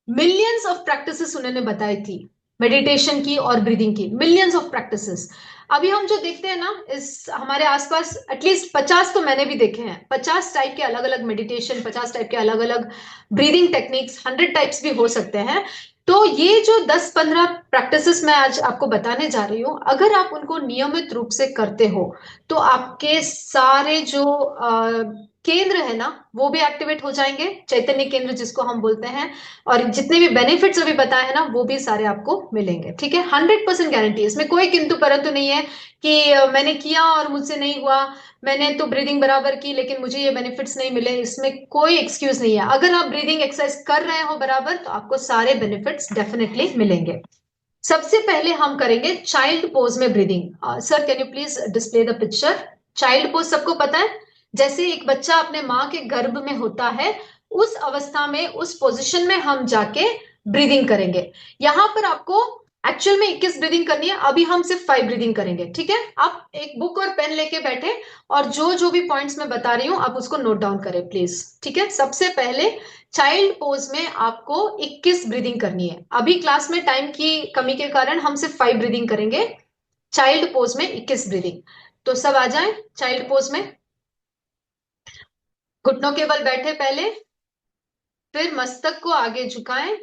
मिलियंस ऑफ प्रैक्टिसेस उन्होंने बताई थी, मेडिटेशन की और ब्रीदिंग की, मिलियंस ऑफ प्रैक्टिसेस। अभी हम जो देखते हैं ना, इस हमारे आसपास एटलीस्ट 50, तो मैंने भी देखे हैं, 50 टाइप के अलग अलग मेडिटेशन, 50 टाइप के अलग अलग ब्रीदिंग टेक्निक्स, 100 टाइप्स भी हो सकते हैं। तो ये जो 10-15 प्रैक्टिसेस मैं आज आपको बताने जा रही हूँ, अगर आप उनको नियमित रूप से करते हो, तो आपके सारे जो केंद्र है ना, वो भी एक्टिवेट हो जाएंगे, चैतन्य केंद्र जिसको हम बोलते हैं, और जितने भी बेनिफिट्स अभी बताए हैं ना, वो भी सारे आपको मिलेंगे, ठीक है। 100% गारंटी है, इसमें कोई किंतु परंतु नहीं है कि मैंने किया और मुझसे नहीं हुआ, मैंने तो ब्रीदिंग बराबर की लेकिन मुझे ये बेनिफिट्स नहीं मिले, इसमें कोई एक्सक्यूज नहीं है। अगर आप ब्रीदिंग एक्सरसाइज कर रहे हो बराबर, तो आपको सारे बेनिफिट्स डेफिनेटली मिलेंगे। सबसे पहले हम करेंगे चाइल्ड पोज में breathing. Sir can you please display the picture. Child pose सबको पता है, जैसे एक बच्चा अपने माँ के गर्भ में होता है, उस अवस्था में, उस पोजीशन में हम जाके ब्रीदिंग करेंगे। यहां पर आपको एक्चुअल में 21 ब्रीदिंग करनी है, अभी हम सिर्फ 5 ब्रीदिंग करेंगे, ठीक है। आप एक बुक और पेन लेके बैठे, और जो जो भी पॉइंट्स मैं बता रही हूं आप उसको नोट डाउन करें प्लीज, ठीक है। सबसे पहले चाइल्ड पोज में आपको 21 ब्रीदिंग करनी है। अभी क्लास में टाइम की कमी के कारण हम सिर्फ 5 ब्रीदिंग करेंगे, चाइल्ड पोज में 21 ब्रीदिंग। तो सब आ जाएं चाइल्ड पोज में। घुटनों के बल बैठे पहले, फिर मस्तक को आगे झुकाएं,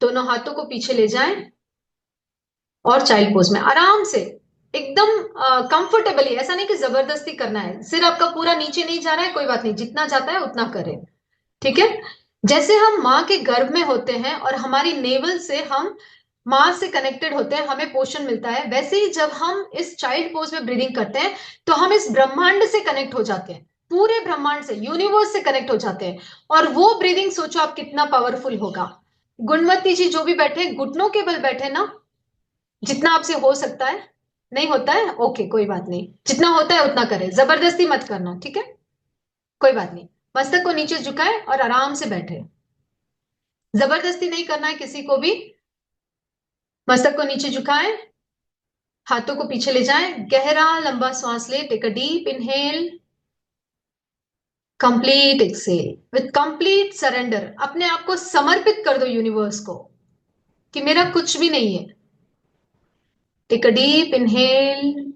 दोनों हाथों को पीछे ले जाएं, और चाइल्ड पोज में आराम से, एकदम कंफर्टेबली, ऐसा नहीं कि जबरदस्ती करना है, सिर आपका पूरा नीचे नहीं जा रहा है, कोई बात नहीं, जितना जाता है उतना करें, ठीक है। जैसे हम माँ के गर्भ में होते हैं और हमारी नेवल से हम माँ से कनेक्टेड होते हैं, हमें पोषण मिलता है, वैसे ही जब हम इस चाइल्ड पोज में ब्रीदिंग करते हैं, तो हम इस ब्रह्मांड से कनेक्ट हो जाते हैं, पूरे ब्रह्मांड से, यूनिवर्स से कनेक्ट हो जाते हैं। और वो ब्रीदिंग सोचो आप कितना पावरफुल होगा। गुणवती जी जो भी बैठे, घुटनों के बल बैठे ना, जितना आपसे हो सकता है। नहीं होता है, ओके कोई बात नहीं, जितना होता है उतना करें, जबरदस्ती मत करना, ठीक है, कोई बात नहीं। मस्तक को नीचे झुकाए और आराम से बैठे, जबरदस्ती नहीं करना है किसी को भी। मस्तक को नीचे झुकाएं, हाथों को पीछे ले जाएं, गहरा लंबा सांस ले, take a deep inhale, complete exhale, with complete surrender, अपने आप को समर्पित कर दो यूनिवर्स को कि मेरा कुछ भी नहीं है। Take a deep inhale,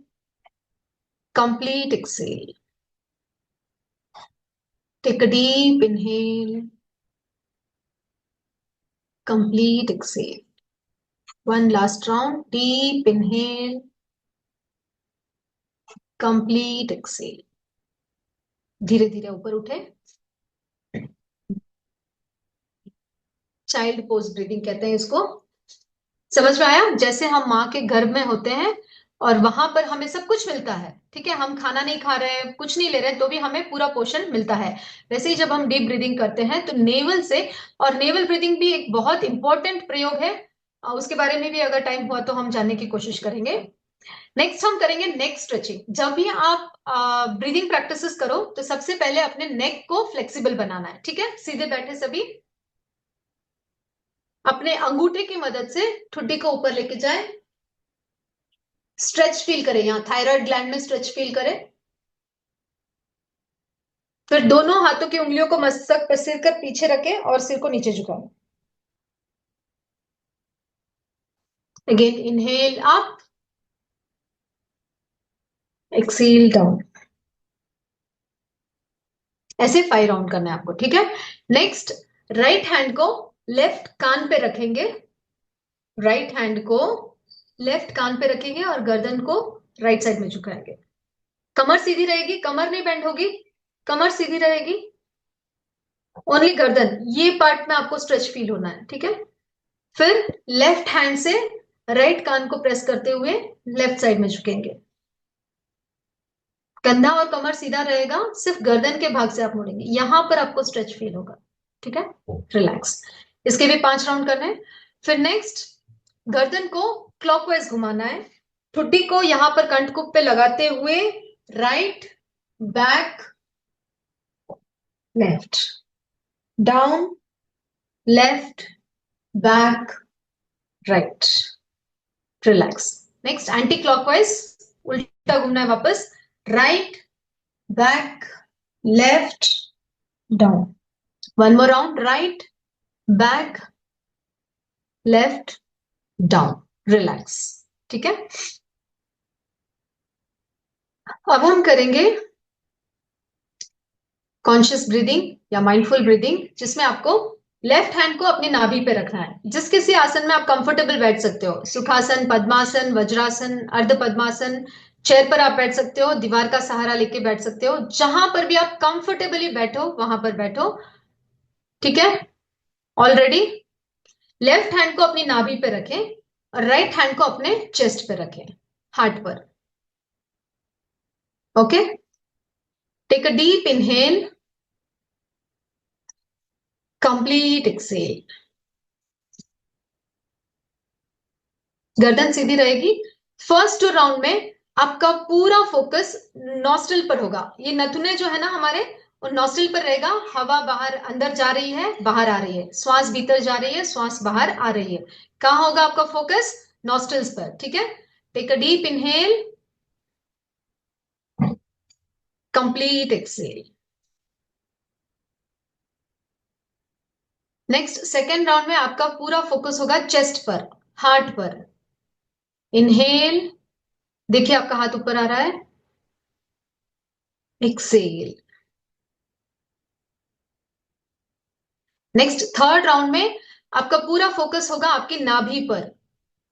complete exhale. Take a deep inhale. Complete exhale. One last round. Deep inhale. Complete exhale. धीरे धीरे ऊपर उठे. चाइल्ड पोज ब्रीदिंग कहते हैं इसको. समझ में आया? जैसे हम माँ के गर्भ में होते हैं और वहां पर हमें सब कुछ मिलता है, ठीक है, हम खाना नहीं खा रहे हैं, कुछ नहीं ले रहे हैं, तो भी हमें पूरा पोषण मिलता है. वैसे ही जब हम डीप ब्रीदिंग करते हैं तो नेवल से, और नेवल ब्रीदिंग भी एक बहुत इंपॉर्टेंट प्रयोग है, उसके बारे में भी अगर टाइम हुआ तो हम जानने की कोशिश करेंगे. नेक्स्ट हम करेंगे नेक स्ट्रेचिंग. जब भी आप ब्रीदिंग प्रैक्टिसेस करो तो सबसे पहले अपने नेक को फ्लेक्सिबल बनाना है, ठीक है. सीधे बैठे सभी, अपने अंगूठे की मदद से ठुड्डी को ऊपर लेके जाए. स्ट्रेच फील करें, यहां थायराइड ग्लैंड में स्ट्रेच फील करें. फिर दोनों हाथों की उंगलियों को मस्तक पर सिर कर पीछे रखें और सिर को नीचे झुकाएं. Again inhale up, exhale down. ऐसे 5 राउंड करना है आपको, ठीक है. नेक्स्ट, राइट हैंड को लेफ्ट कान पे रखेंगे. राइट हैंड को लेफ्ट कान पे रखेंगे और गर्दन को राइट साइड में झुकाएंगे. कमर सीधी रहेगी, कमर नहीं बेंड होगी, कमर सीधी रहेगी. ओनली गर्दन, ये पार्ट में आपको स्ट्रेच फील होना है, ठीक है. फिर लेफ्ट हैंड से राइट कान को प्रेस करते हुए लेफ्ट साइड में झुकेंगे. कंधा और कमर सीधा रहेगा, सिर्फ गर्दन के भाग से आप मुड़ेंगे, यहां पर आपको स्ट्रेच फील होगा, ठीक है. रिलैक्स. इसके भी 5 राउंड करने हैं. फिर नेक्स्ट, गर्दन को क्लॉकवाइज घुमाना है. ठुड्डी को यहां पर कंठकुप पे लगाते हुए right, back, left, down, left, back, right. Relax. Next anti clockwise, उल्टा घूमना है वापस. Right, back, left, down. One more round. Right, back, left, down. Relax. ठीक है. अब हम करेंगे कॉन्शियस ब्रीदिंग या माइंडफुल ब्रीदिंग, जिसमें आपको लेफ्ट हैंड को अपनी नाभि पे रखना है. जिस किसी आसन में आप कंफर्टेबल बैठ सकते हो, सुखासन, पद्मासन, वज्रासन, अर्ध पद्मासन, चेयर पर आप बैठ सकते हो, दीवार का सहारा लेके बैठ सकते हो, जहां पर भी आप कंफर्टेबली बैठो वहां पर बैठो, ठीक है. ऑलरेडी लेफ्ट हैंड को अपनी नाभि पे रखें और राइट हैंड को अपने चेस्ट पे रखें, हार्ट पर. Okay. Take a deep inhale, complete exhale. गर्दन सीधी रहेगी. फर्स्ट 2 राउंड में आपका पूरा फोकस नॉस्ट्रिल पर होगा. ये नथुने जो है ना हमारे, और नॉस्ट्रिल पर रहेगा. हवा बाहर अंदर जा रही है, बाहर आ रही है, श्वास भीतर जा रही है, श्वास बाहर आ रही है. कहां होगा आपका फोकस? नॉस्ट्रिल्स पर, ठीक है. Take a deep inhale, complete exhale. Next second round में आपका पूरा फोकस होगा चेस्ट पर, हार्ट पर. इनहेल, देखिए आपका हाथ ऊपर आ रहा है. एक्सेल. नेक्स्ट थर्ड राउंड में आपका पूरा फोकस होगा आपकी नाभि पर.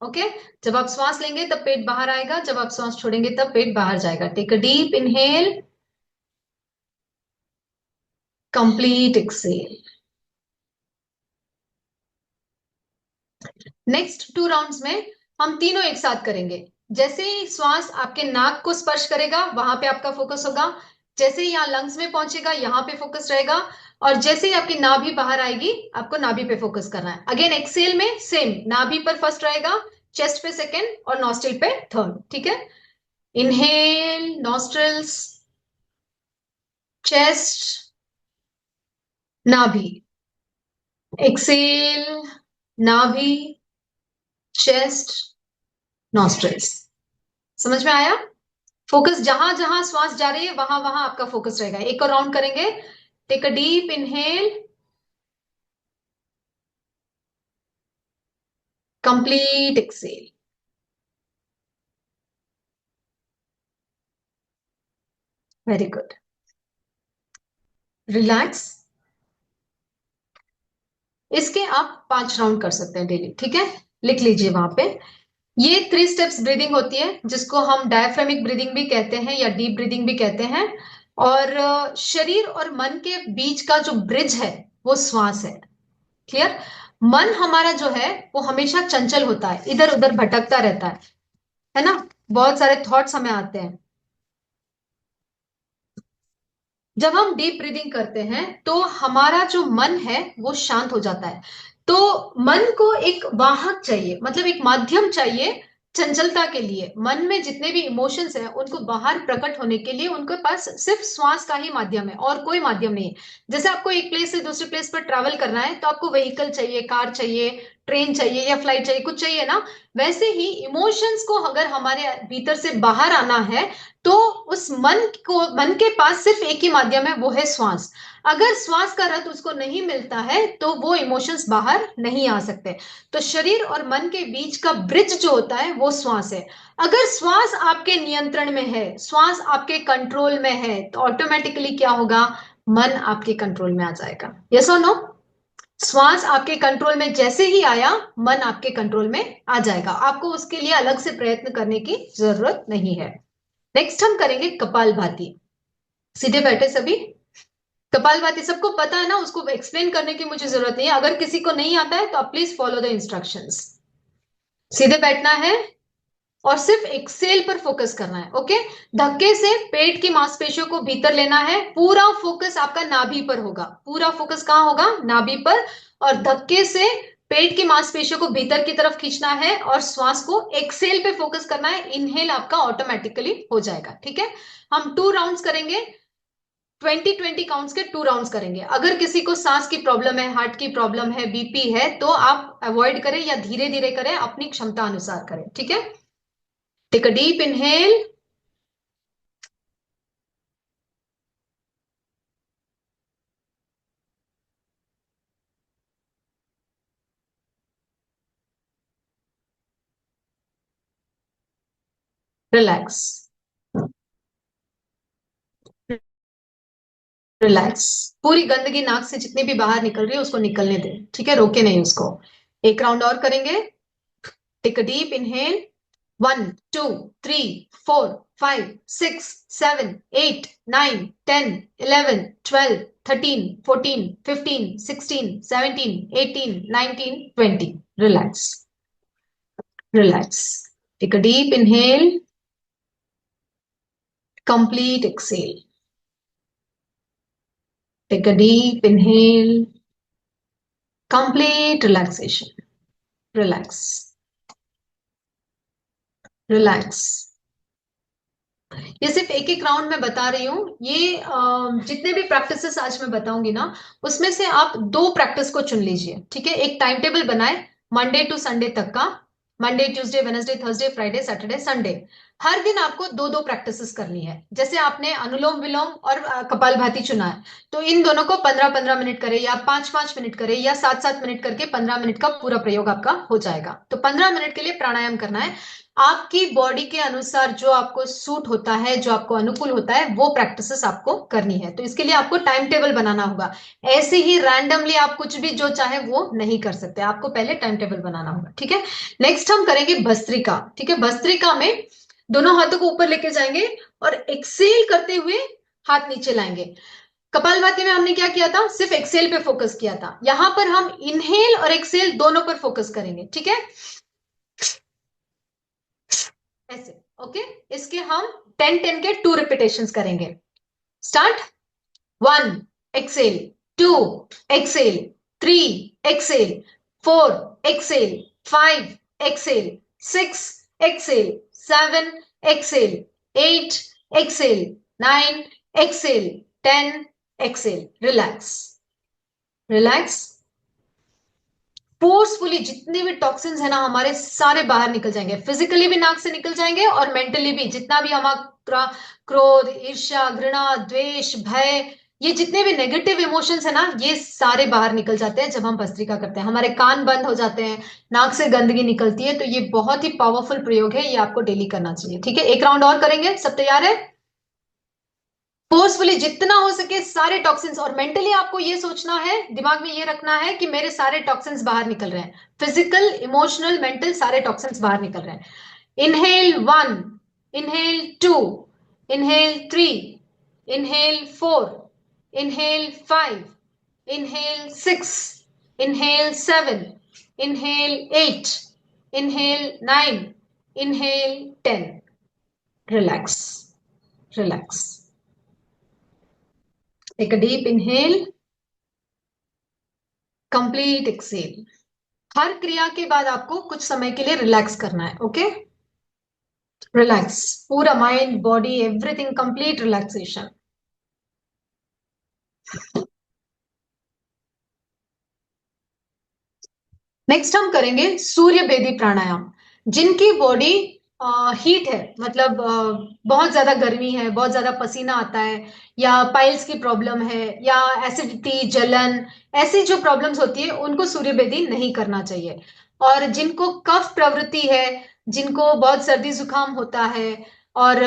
ओके. जब आप श्वास लेंगे तब पेट बाहर आएगा, जब आप श्वास छोड़ेंगे तब पेट बाहर जाएगा. Take a deep inhale, complete exhale. Next 2 rounds में हम तीनों एक साथ करेंगे. जैसे ही श्वास आपके नाक को स्पर्श करेगा वहां पे आपका फोकस होगा. जैसे ही यहाँ लंग्स में पहुंचेगा यहां पे फोकस रहेगा. और जैसे ही आपकी नाभि बाहर आएगी आपको नाभि पे फोकस करना है. अगेन एक्सेल में सेम, नाभि पर फर्स्ट रहेगा, चेस्ट पे सेकेंड और नॉस्ट्रिल पे थर्ड, ठीक है. इनहेल, नॉस्ट्रिल्स, चेस्ट, नाभि. एक्सेल, नाभि, चेस्ट, नॉस्ट्रिल्स. समझ में आया? फोकस जहां जहां श्वास जा रही है वहां वहां आपका फोकस रहेगा. एक और राउंड करेंगे. Take a deep inhale, complete exhale. Very good. Relax. इसके आप 5 राउंड कर सकते हैं डेली, ठीक है, लिख लीजिए वहां पे। ये 3 स्टेप्स ब्रीदिंग होती है, जिसको हम डायफ्रामिक ब्रीदिंग भी कहते हैं या डीप ब्रीदिंग भी कहते हैं। और शरीर और मन के बीच का जो ब्रिज है वो श्वास है। क्लियर। मन हमारा जो है वो हमेशा चंचल होता है, इधर उधर भटकता रहता है ना, बहुत सारे थॉट्स हमें आते हैं। जब हम डीप ब्रीदिंग करते हैं तो हमारा जो मन है वो शांत हो जाता है। तो मन को एक वाहक चाहिए, मतलब एक माध्यम चाहिए चंचलता के लिए। मन में जितने भी इमोशंस हैं उनको बाहर प्रकट होने के लिए उनके पास सिर्फ श्वास का ही माध्यम है और कोई माध्यम नहीं है। जैसे आपको एक प्लेस से दूसरे प्लेस पर ट्रैवल करना है तो आपको व्हीकल चाहिए, कार चाहिए, ट्रेन चाहिए या फ्लाइट चाहिए, कुछ चाहिए ना। वैसे ही इमोशंस को अगर हमारे भीतर से बाहर आना है तो उस मन के पास सिर्फ एक ही माध्यम है, वो है श्वास। अगर श्वास का रथ उसको नहीं मिलता है तो वो इमोशंस बाहर नहीं आ सकते। तो शरीर और मन के बीच का ब्रिज जो होता है वो श्वास है। अगर श्वास आपके नियंत्रण में है, श्वास आपके कंट्रोल में है, तो ऑटोमेटिकली क्या होगा, मन आपके कंट्रोल में आ जाएगा। यस और नो। श्वास आपके कंट्रोल में जैसे ही आया, मन आपके कंट्रोल में आ जाएगा। आपको उसके लिए अलग से प्रयत्न करने की जरूरत नहीं है। नेक्स्ट हम करेंगे कपालभाति। सीधे बैठे सभी। कपालभाति सबको पता है ना, उसको एक्सप्लेन करने की मुझे जरूरत नहीं है। अगर किसी को नहीं आता है तो आप प्लीज फॉलो द इंस्ट्रक्शंस। सीधे बैठना है और सिर्फ एक्सेल पर फोकस करना है। ओके। धक्के से पेट की मांसपेशियों को भीतर लेना है, पूरा फोकस आपका नाभि पर होगा। पूरा फोकस कहां होगा, नाभि पर। और धक्के से पेट की मांसपेशियों को भीतर की तरफ खींचना है और श्वास को एक्सेल पे फोकस करना है। इनहेल आपका ऑटोमेटिकली हो जाएगा, ठीक है। हम 2 राउंड्स करेंगे, 20-20 काउंट्स के 2 राउंड्स करेंगे। अगर किसी को सांस की प्रॉब्लम है, हार्ट की प्रॉब्लम है, बीपी है, तो आप अवॉइड करें या धीरे धीरे करें, अपनी क्षमता अनुसार करें, ठीक है। Take a deep inhale, relax, relax. पूरी गंदगी नाक से जितनी भी बाहर निकल रही है उसको निकलने दें, ठीक है, रोके नहीं उसको। एक राउंड और करेंगे। Take a deep inhale, 1 2 3 4 5 6 7 8 9 10 11 12 13 14 15 16 17 18 19 20। Relax, relax. Take a deep inhale, complete exhale. Take a deep inhale, complete relaxation. Relax, relax. ये सिर्फ एक एक राउंड में बता रही हूँ। ये जितने भी प्रैक्टिसेस आज मैं बताऊंगी ना, उसमें से आप 2 प्रैक्टिस को चुन लीजिए, ठीक है। एक टाइम टेबल बनाए मंडे टू संडे तक का। Monday, Tuesday, Wednesday, Thursday, Friday, Saturday, Sunday. हर दिन आपको 2-2 प्रैक्टिसेस करनी है। जैसे आपने अनुलोम विलोम और कपालभाति चुना है, तो इन दोनों को 15-15 मिनट करें या 5-5 मिनट करें या 7-7 मिनट करके 15 मिनट का पूरा प्रयोग आपका हो जाएगा। तो 15 मिनट के लिए प्राणायाम करना है। आपकी बॉडी के अनुसार जो आपको सूट होता है, जो आपको अनुकूल होता है, वो प्रैक्टिसेस आपको करनी है। तो इसके लिए आपको टाइम टेबल बनाना होगा। ऐसे ही रैंडमली आप कुछ भी जो चाहे वो नहीं कर सकते, आपको पहले टाइम टेबल बनाना होगा, ठीक है। नेक्स्ट हम करेंगे भस्त्रिका, ठीक है। भस्त्रिका में दोनों हाथों को ऊपर लेके जाएंगे और एक्सेल करते हुए हाथ नीचे लाएंगे। कपालभाति में हमने क्या किया था, सिर्फ एक्सेल पे फोकस किया था। यहां पर हम इनहेल और एक्सेल दोनों पर फोकस करेंगे, ठीक है, ऐसे। ओके। इसके हम 10-10 के 2 रिपीटेशंस करेंगे। Start. 1 exhale, 2 exhale, 3 exhale, 4 exhale, 5 exhale, 6 exhale, 7 exhale, 8 exhale, 9 exhale, 10 exhale. Relax, relax. Forcefully जितने भी टॉक्सिन्स है ना हमारे, सारे बाहर निकल जाएंगे। फिजिकली भी नाक से निकल जाएंगे और मेंटली भी। जितना भी हमारा क्रोध, ईर्ष्या, घृणा, द्वेष, भय, ये जितने भी नेगेटिव इमोशंस है ना, ये सारे बाहर निकल जाते हैं जब हम भस्त्रिका करते हैं। हमारे कान बंद हो जाते हैं, नाक से गंदगी निकलती है। तो ये बहुत ही पावरफुल प्रयोग है, ये आपको डेली करना चाहिए, ठीक है। एक राउंड और करेंगे, सब तैयार है। फोर्सफुली जितना हो सके सारे टॉक्सिन्स, और मेंटली आपको ये सोचना है, दिमाग में ये रखना है कि मेरे सारे टॉक्सिन्स बाहर निकल रहे हैं, फिजिकल, इमोशनल, मेंटल, सारे टॉक्सिन्स बाहर निकल रहे हैं। Inhale 1, inhale 2, inhale 3, inhale 4, inhale 5, inhale 6, inhale 7, inhale 8, inhale 9, inhale 10. Relax, relax. Take a deep inhale, complete exhale. हर क्रिया के बाद आपको कुछ समय के लिए रिलैक्स करना है, ओके? रिलैक्स, पूरा mind, body, everything, complete relaxation. Next हम करेंगे सूर्य भेदी प्राणायाम। जिनकी बॉडी हीट है, मतलब बहुत ज्यादा गर्मी है, बहुत ज्यादा पसीना आता है, या पाइल्स की प्रॉब्लम है, या एसिडिटी, जलन, ऐसी जो प्रॉब्लम्स होती है उनको सूर्य भेदी नहीं करना चाहिए। और जिनको कफ प्रवृत्ति है, जिनको बहुत सर्दी जुकाम होता है, और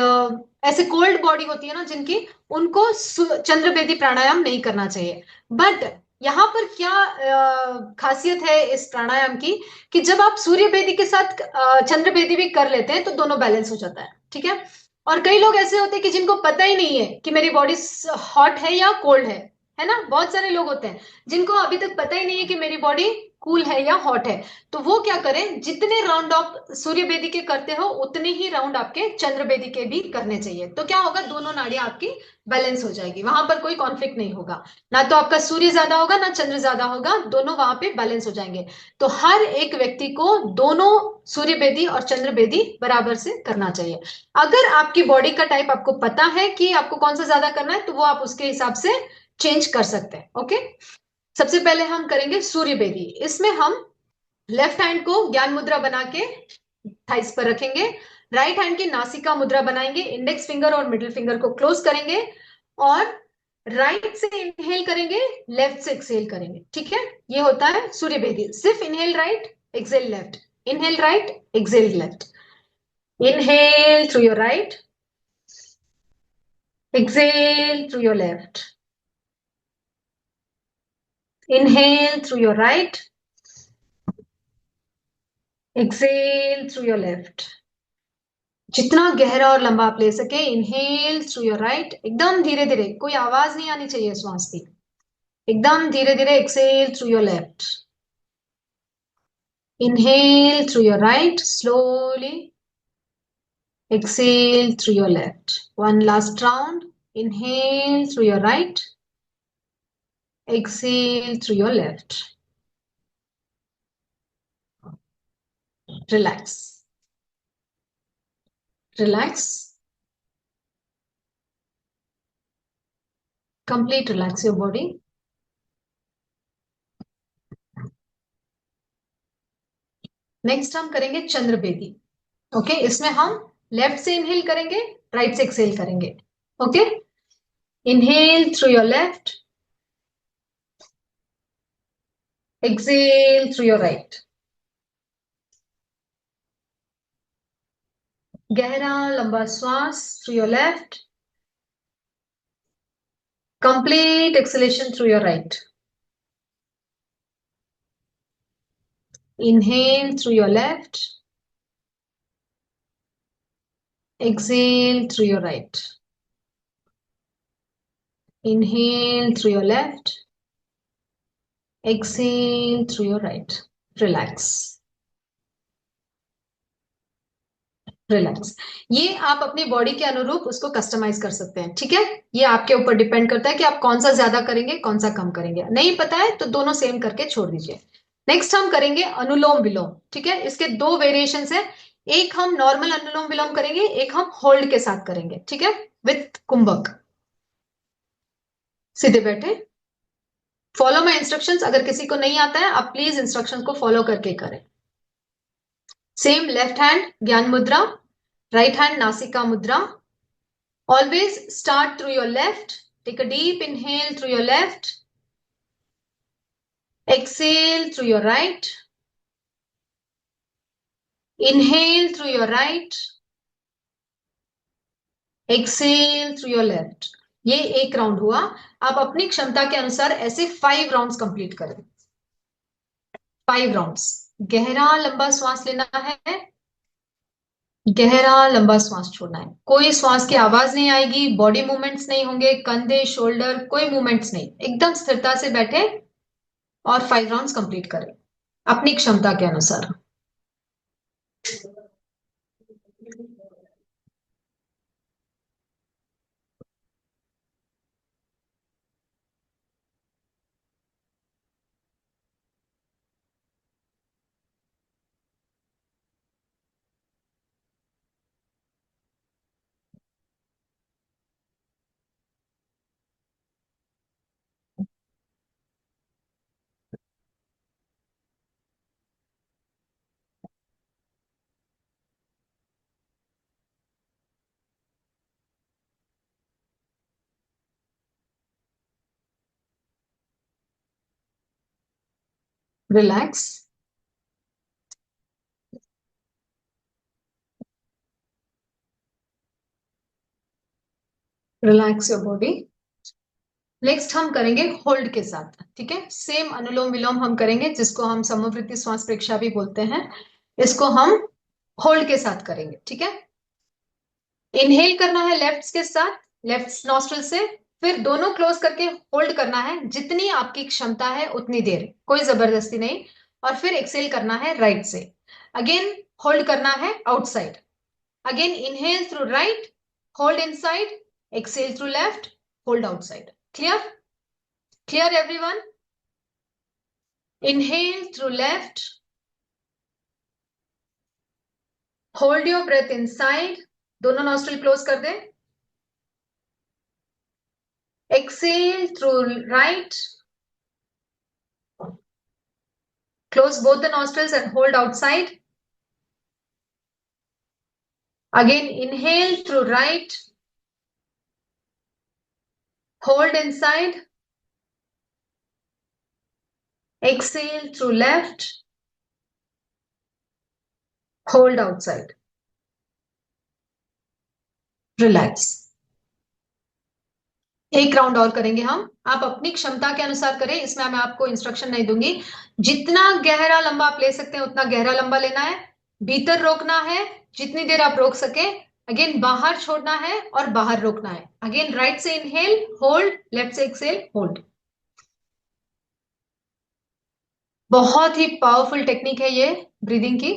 ऐसे कोल्ड बॉडी होती है ना जिनकी, उनको चंद्र भेदी प्राणायाम नहीं करना चाहिए। बट यहाँ पर क्या खासियत है इस प्राणायाम की, कि जब आप सूर्य भेदी के साथ चंद्र भेदी भी कर लेते हैं तो दोनों बैलेंस हो जाता है, ठीक है? और कई लोग ऐसे होते हैं कि जिनको पता ही नहीं है कि मेरी बॉडी हॉट है या कोल्ड है ना? बहुत सारे लोग होते हैं जिनको अभी तक पता ही नहीं है कि मेरी बॉडी कूल है या हॉट है। तो वो क्या करें, जितने राउंड आप सूर्य भेदी के करते हो उतने ही राउंड आपके चंद्र भेदी के भी करने चाहिए। तो क्या होगा, दोनों नाड़ियां आपकी बैलेंस हो जाएगी, वहां पर कोई कॉन्फ्लिक्ट नहीं होगा, ना तो आपका सूर्य ज्यादा होगा ना चंद्र ज्यादा होगा, दोनों वहां पे बैलेंस हो जाएंगे। तो हर एक व्यक्ति को दोनों सूर्य भेदी और चंद्र भेदी बराबर से करना चाहिए। अगर आपकी बॉडी का टाइप आपको पता है कि आपको कौन सा ज्यादा करना है, तो वो आप उसके हिसाब से चेंज कर सकते हैं, ओके? सबसे पहले हम करेंगे सूर्य भेदी। इसमें हम लेफ्ट हैंड को ज्ञान मुद्रा बना के थाइस पर रखेंगे, राइट हैंड की नासिका मुद्रा बनाएंगे, इंडेक्स फिंगर और मिडिल फिंगर को क्लोज करेंगे, और राइट से इनहेल करेंगे, लेफ्ट से एक्सहेल करेंगे, ठीक है? ये होता है सूर्य भेदी। सिर्फ inhale right, exhale left, inhale right, exhale left, inhale through your right, exhale through your left, inhale through your right, exhale through your left. जितना गहरा और लंबा आप ले सके, इनहेल थ्रू योर राइट, एकदम धीरे धीरे, कोई आवाज नहीं आनी चाहिए श्वास की, एकदम धीरे धीरे। Exhale through your left, inhale through your right, slowly, exhale through your left. One last round. Inhale through your right, exhale through your left. Relax, relax, complete relax your body. Next हम करेंगे चंद्र Bedi, okay? इसमें हम left से inhale करेंगे, right से exhale करेंगे, okay? Inhale through your left, exhale through your right. गहरा लंबा श्वास through your left, complete exhalation through your right. Inhale through your left, exhale through your right. Inhale through your left, exhale through your right. Relax, relax. ये आप अपनी body के अनुरूप उसको customise कर सकते हैं, ठीक है? ये आपके ऊपर डिपेंड करता है कि आप कौन सा ज्यादा करेंगे, कौन सा कम करेंगे। नहीं पता है तो दोनों सेम करके छोड़ दीजिए। नेक्स्ट हम करेंगे अनुलोम विलोम, ठीक है? इसके दो वेरिएशन है, एक हम नॉर्मल अनुलोम विलोम करेंगे, एक हम होल्ड के साथ करेंगे, ठीक है? विथ कुंभक। सीधे बैठे, फॉलो माई इंस्ट्रक्शंस। अगर किसी को नहीं आता है, आप प्लीज इंस्ट्रक्शंस को फॉलो करके करें। सेम लेफ्ट हैंड ज्ञान मुद्रा, right hand Nasika Mudra. Always start through your left. Take a deep inhale through your left. Exhale through your right. Inhale through your right. Exhale through your left. ये एक round हुआ। आप अपनी क्षमता के अनुसार ऐसे 5 राउंड्स कंप्लीट करें। 5 राउंड्स। गहरा लंबा श्वास लेना है, गहरा लंबा श्वास छोड़ना है। कोई श्वास की आवाज नहीं आएगी, बॉडी मूवमेंट्स नहीं होंगे, कंधे शोल्डर कोई मूवमेंट्स नहीं, एकदम स्थिरता से बैठे और 5 राउंड्स कंप्लीट करें अपनी क्षमता के अनुसार। Relax, relax your body. Next हम करेंगे होल्ड के साथ, ठीक है। सेम अनुलोम विलोम हम करेंगे, जिसको हम समवृत्ति श्वास परीक्षा भी बोलते हैं। इसको हम होल्ड के साथ करेंगे, ठीक है। इनहेल करना है लेफ्ट के साथ, लेफ्ट नॉस्ट्रल से, फिर दोनों क्लोज करके होल्ड करना है जितनी आपकी क्षमता है उतनी देर, कोई जबरदस्ती नहीं। और फिर एक्सेल करना है राइट से। अगेन होल्ड करना है outside. Again inhale through right, hold inside, exhale through left, hold outside. Clear? Clear everyone? Inhale through left, hold your breath inside, दोनों नॉस्ट्रल क्लोज कर दे। Exhale through right, close both the nostrils and hold outside. Again, inhale through right, hold inside, exhale through left, hold outside. Relax. एक round और करेंगे हम। आप अपनी क्षमता के अनुसार करें, इसमें मैं आपको इंस्ट्रक्शन नहीं दूंगी। जितना गहरा लंबा आप ले सकते हैं उतना गहरा लंबा लेना है, भीतर रोकना है जितनी देर आप रोक सके। अगेन बाहर छोड़ना है और बाहर रोकना है। अगेन राइट से इनहेल, होल्ड, लेफ्ट से एक्सेल, होल्ड। बहुत ही पावरफुल टेक्निक है ये ब्रीदिंग की।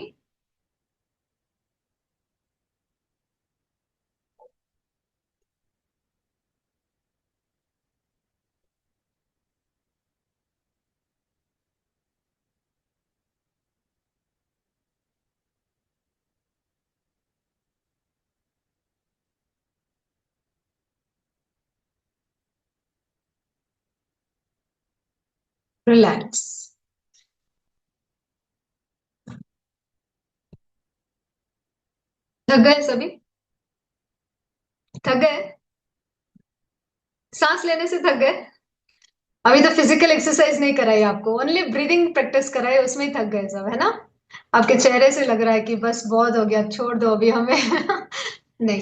रिलैक्स। थक गए सभी? थक गए? सांस लेने से थक गए? अभी तो फिजिकल एक्सरसाइज नहीं कराई आपको, ओनली ब्रीदिंग प्रैक्टिस कराई, उसमें ही थक गए सब, है ना? आपके चेहरे से लग रहा है कि बस बहुत हो गया, छोड़ दो अभी हमें। नहीं,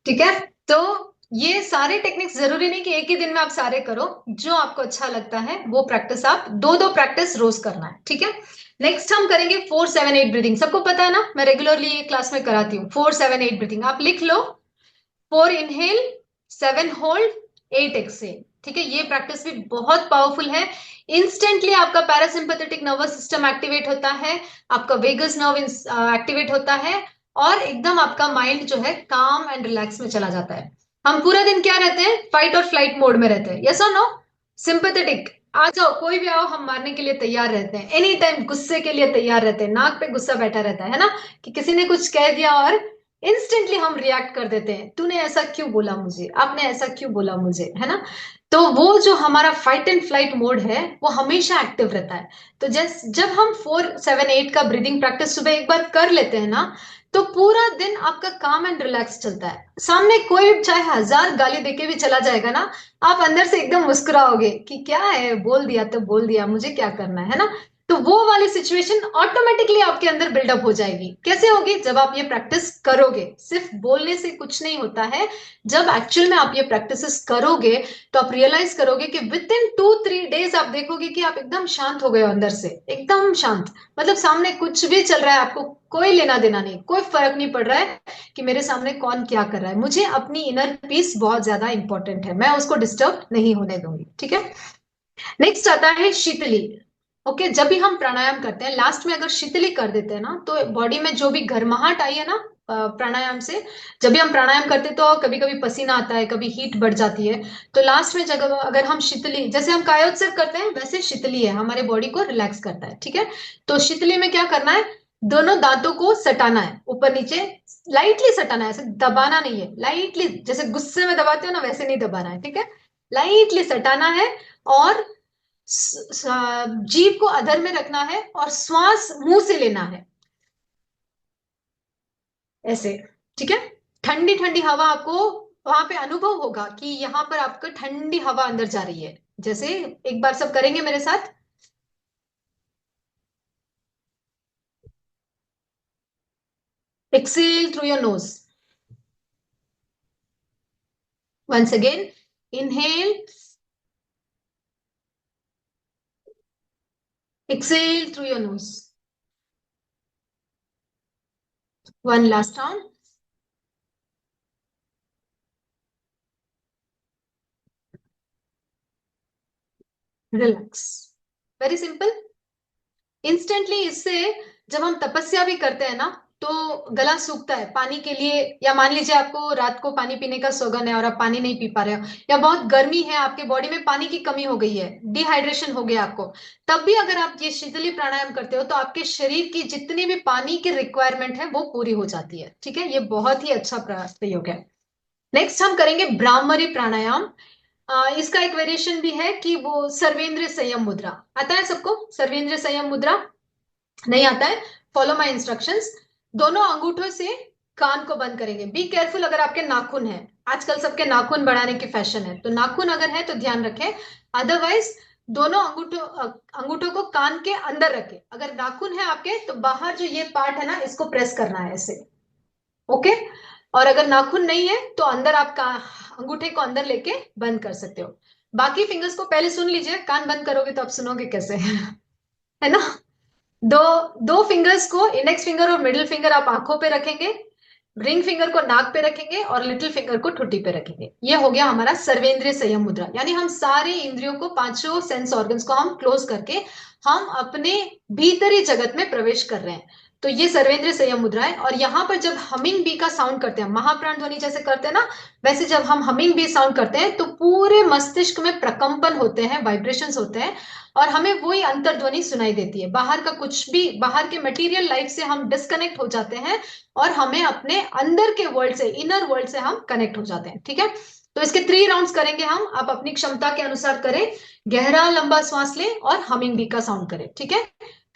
ठीक है। तो ये सारे टेक्निक्स जरूरी नहीं कि एक ही दिन में आप सारे करो, जो आपको अच्छा लगता है वो प्रैक्टिस आप दो दो प्रैक्टिस रोज करना है, ठीक है। नेक्स्ट हम करेंगे 4-7-8 ब्रीदिंग। सबको पता है ना, मैं रेगुलरली ये क्लास में कराती हूँ 4-7-8 ब्रीदिंग, आप लिख लो। 4 इनहेल, 7 होल्ड, 8 एक्सेल, ठीक है। ये प्रैक्टिस भी बहुत पावरफुल है। इंस्टेंटली आपका पैरासिम्पैथेटिक नर्वस सिस्टम एक्टिवेट होता है, आपका वेगस नर्व एक्टिवेट होता है, और एकदम आपका माइंड जो है काम एंड रिलैक्स में चला जाता है। हम पूरा दिन क्या रहते हैं, फाइट और फ्लाइट मोड में रहते हैं, यस और नो? सिंपैथेटिक, आ जाओ कोई भी आओ, हम मारने के लिए तैयार रहते हैं, एनी टाइम गुस्से के लिए तैयार रहते हैं, नाक पे गुस्सा बैठा रहता है ना, कि किसी ने कुछ कह दिया और इंस्टेंटली हम रिएक्ट कर देते हैं, तूने ऐसा क्यों बोला मुझे, आपने ऐसा क्यों बोला मुझे, है ना? तो वो जो हमारा फाइट एंड फ्लाइट मोड है वो हमेशा एक्टिव रहता है। तो जब हम 4-7-8 का ब्रीदिंग प्रैक्टिस सुबह एक बार कर लेते हैं ना, तो पूरा दिन आपका काम एंड रिलैक्स चलता है। सामने कोई चाहे 1000 गाली देके भी चला जाएगा ना, आप अंदर से एकदम मुस्कुराओगे कि क्या है, बोल दिया तो बोल दिया, मुझे क्या करना है ना? तो वो वाली सिचुएशन ऑटोमेटिकली आपके अंदर बिल्डअप हो जाएगी। कैसे होगी? जब आप ये प्रैक्टिस करोगे। सिर्फ बोलने से कुछ नहीं होता है, जब एक्चुअल में आप ये प्रैक्टिसेस करोगे तो आप रियलाइज करोगे कि विद इन 2-3 डेज आप देखोगे कि आप एकदम शांत हो गए हो, अंदर से एकदम शांत। मतलब सामने कुछ भी चल रहा है, आपको कोई लेना देना नहीं, कोई फर्क नहीं पड़ रहा है कि मेरे सामने कौन क्या कर रहा है। मुझे अपनी इनर पीस बहुत ज्यादा इंपॉर्टेंट है, मैं उसको डिस्टर्ब नहीं होने दूंगी। ठीक है, नेक्स्ट आता है शीतली। ओके, जब भी हम प्राणायाम करते हैं लास्ट में अगर शीतली कर देते हैं ना, तो बॉडी में जो भी गर्माहट आई है ना प्राणायाम से, जब भी हम प्राणायाम करते हैं तो कभी कभी पसीना आता है, कभी हीट बढ़ जाती है, तो लास्ट में जगह अगर हम शीतली, जैसे हम कायोत्सर्ग करते हैं वैसे शीतली है, हमारे बॉडी को रिलैक्स करता है। ठीक है, तो शीतली में क्या करना है? दोनों दांतों को सटाना है, ऊपर नीचे लाइटली सटाना है, ऐसे दबाना नहीं है, लाइटली, जैसे गुस्से में दबाते हो ना वैसे नहीं दबाना है। ठीक है, लाइटली सटाना है, और जीभ को अधर में रखना है और श्वास मुंह से लेना है, ऐसे। ठीक है, ठंडी ठंडी हवा आपको वहां पे अनुभव होगा कि यहाँ पर आपको ठंडी हवा अंदर जा रही है। जैसे एक बार सब करेंगे मेरे साथ। Exhale through your nose, once again, inhale, exhale through your nose, one last time, relax. Very simple, instantly. इससे जब हम तपस्या भी करते हैं ना तो गला सूखता है पानी के लिए, या मान लीजिए आपको रात को पानी पीने का सोगन है और आप पानी नहीं पी पा रहे हो, या बहुत गर्मी है, आपके बॉडी में पानी की कमी हो गई है, डिहाइड्रेशन हो गया आपको, तब भी अगर आप ये शीतली प्राणायाम करते हो तो आपके शरीर की जितनी भी पानी की रिक्वायरमेंट है वो पूरी हो जाती है। ठीक है, ये बहुत ही अच्छा प्रयोग है। नेक्स्ट हम करेंगे ब्राह्मरी प्राणायाम। इसका एक वेरिएशन भी है कि वो सर्वेंद्र संयम मुद्रा। आता है सबको सर्वेंद्र संयम मुद्रा? नहीं आता है? Follow my instructions. दोनों अंगूठों से कान को बंद करेंगे। बी केयरफुल, अगर आपके नाखून है, आजकल सबके नाखून बढ़ाने की फैशन है, तो नाखून अगर है तो ध्यान रखें, अदरवाइज दोनों अंगूठों को कान के अंदर रखें। अगर नाखून है आपके तो बाहर जो ये पार्ट है ना, इसको प्रेस करना है ऐसे। ओके, और अगर नाखून नहीं है तो अंदर आप अंगूठे को अंदर लेके बंद कर सकते हो। बाकी फिंगर्स को पहले सुन लीजिए, कान बंद करोगे तो आप सुनोगे कैसे? है ना? दो दो फिंगर्स को, इंडेक्स फिंगर और मिडिल फिंगर आप आंखों पे रखेंगे, रिंग फिंगर को नाक पे रखेंगे और लिटिल फिंगर को ठुड्डी पे रखेंगे। ये हो गया हमारा सर्वेंद्रिय संयम मुद्रा, यानी हम सारे इंद्रियों को, पांचों सेंस ऑर्गन्स को हम क्लोज करके हम अपने भीतरी जगत में प्रवेश कर रहे हैं। तो ये सर्वेंद्रिय संयम मुद्रा है। और यहाँ पर जब हमिंग बी का साउंड करते हैं, महाप्राण ध्वनि जैसे करते हैं ना, वैसे जब हम हमिंग बी साउंड करते हैं तो पूरे मस्तिष्क में प्रकंपन होते हैं, वाइब्रेशंस होते हैं, और हमें वही अंतर्ध्वनि सुनाई देती है। बाहर का कुछ भी, बाहर के मटेरियल लाइफ से हम डिस्कनेक्ट हो जाते हैं और हमें अपने अंदर के वर्ल्ड से, इनर वर्ल्ड से हम कनेक्ट हो जाते हैं। ठीक है, तो इसके 3 राउंड्स करेंगे हम। आप अपनी क्षमता के अनुसार करें, गहरा लंबा श्वास लें और हमिंग बी का साउंड करें। ठीक है,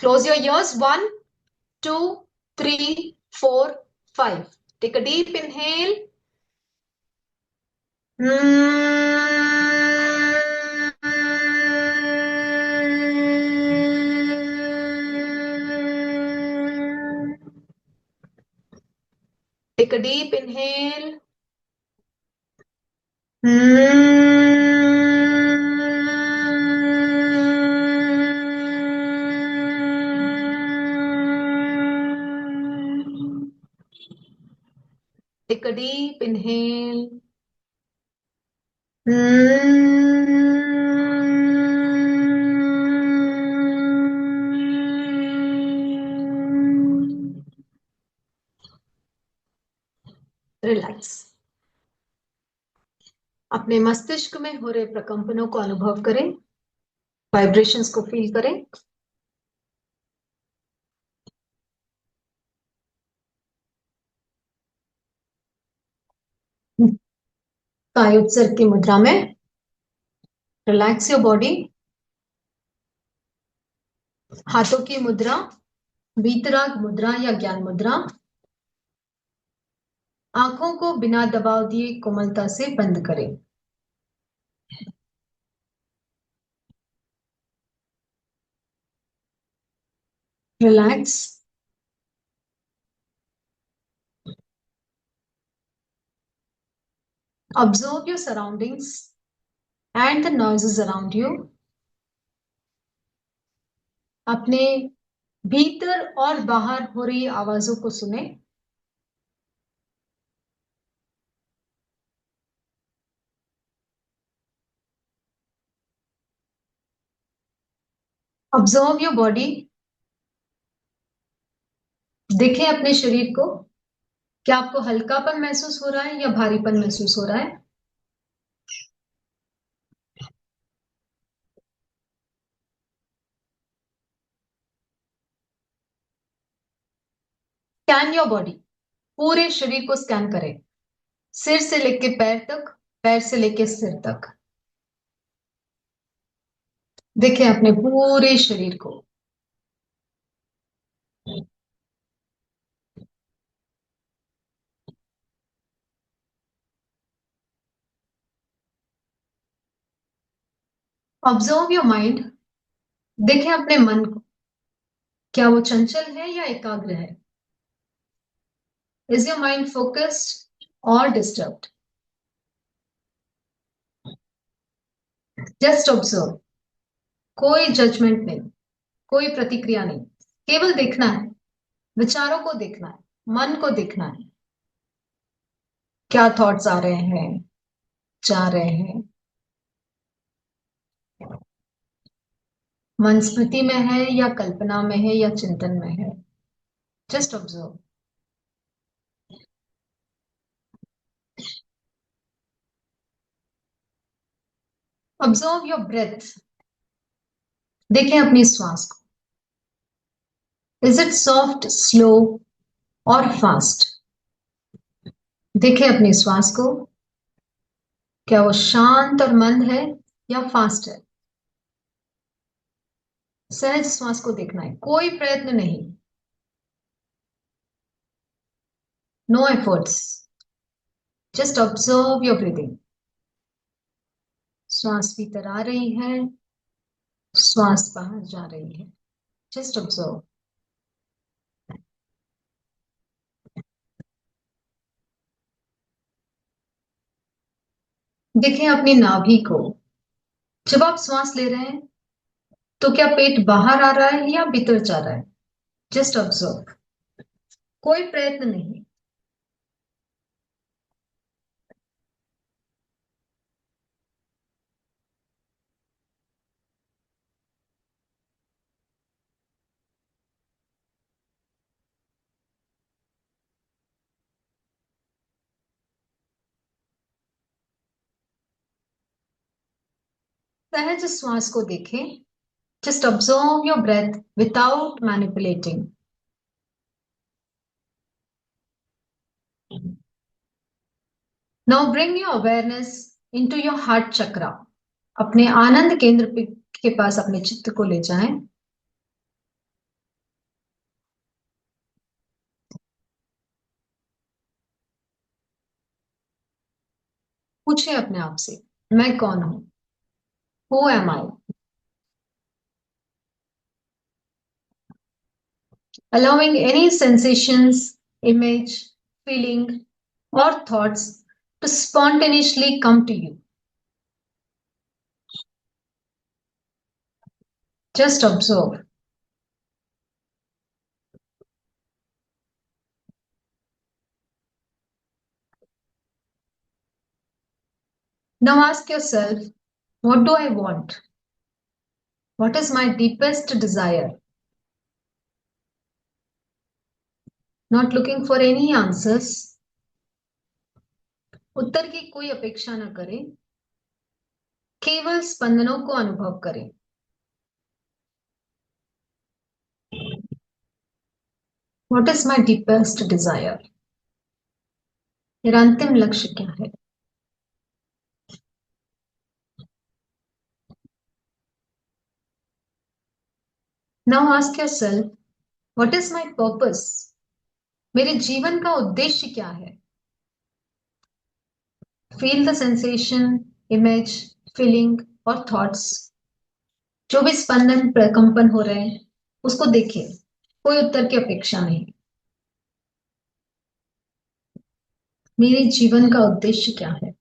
close your ears, 1 2 3 4 5, take a deep inhale, take a deep inhale, take a deep inhale. Relax. अपने मस्तिष्क में हो रहे प्रकंपनों को अनुभव करें, वाइब्रेशंस को फील करें। कायोत्सर्ग की मुद्रा में रिलैक्स योर बॉडी। हाथों की मुद्रा, वीतराग मुद्रा या ज्ञान मुद्रा। आंखों को बिना दबाव दिए कोमलता से बंद करें। Relax. Observe your surroundings and the noises around you. अपने भीतर और बाहर हो रही आवाजों को सुने. Observe your body. देखें अपने शरीर को. क्या आपको हल्कापन महसूस हो रहा है या भारीपन महसूस हो रहा है? Scan your body. पूरे शरीर को स्कैन करें. सिर से लेके पैर तक, पैर से लेके सिर तक. देखें अपने पूरे शरीर को. Observe your mind. देखें अपने मन को. क्या वो चंचल है या एकाग्र है? इज योर माइंड फोकस्ड और डिस्टर्ब्ड? Just observe. कोई जजमेंट नहीं, कोई प्रतिक्रिया नहीं. केवल देखना है. विचारों को देखना है, मन को देखना है. क्या थॉट्स आ रहे हैं, जा रहे हैं. मन स्मृति में है या कल्पना में है या चिंतन में है. Just observe. Observe your breath. देखें अपनी श्वास को. इज इट सॉफ्ट, स्लो और फास्ट? देखें अपनी श्वास को. क्या वो शांत और मंद है या फास्ट है? सहज श्वास को देखना है, कोई प्रयत्न नहीं. No efforts. Just observe your breathing. श्वास भीतर आ रही है, श्वास बाहर जा रही है. Just observe. देखें अपनी नाभि को. जब आप श्वास ले रहे हैं तो क्या पेट बाहर आ रहा है या भीतर जा रहा है? Just observe. कोई प्रयत्न नहीं. सहज श्वास को देखें. Just observe your breath without manipulating. Now bring your awareness into your heart chakra. अपने आनंद केंद्र के पास अपने चित्त को ले जाएं. पूछिए अपने आप से, मैं कौन हूं? Who am I? Allowing any sensations, image, feeling, or thoughts to spontaneously come to you. Just observe. Now ask yourself, what do I want? What is my deepest desire? Not looking for any answers. उत्तर की कोई अपेक्षा न करें. केवल स्पंदनों को अनुभव करें. What is my deepest desire? मेरा अंतिम लक्ष्य क्या है? Now ask yourself, what is my purpose? मेरे जीवन का उद्देश्य क्या है? Feel the sensation, image, feeling और thoughts. जो भी स्पंदन प्रकंपन हो रहे हैं उसको देखिए. कोई उत्तर की अपेक्षा नहीं। मेरे जीवन का उद्देश्य क्या है?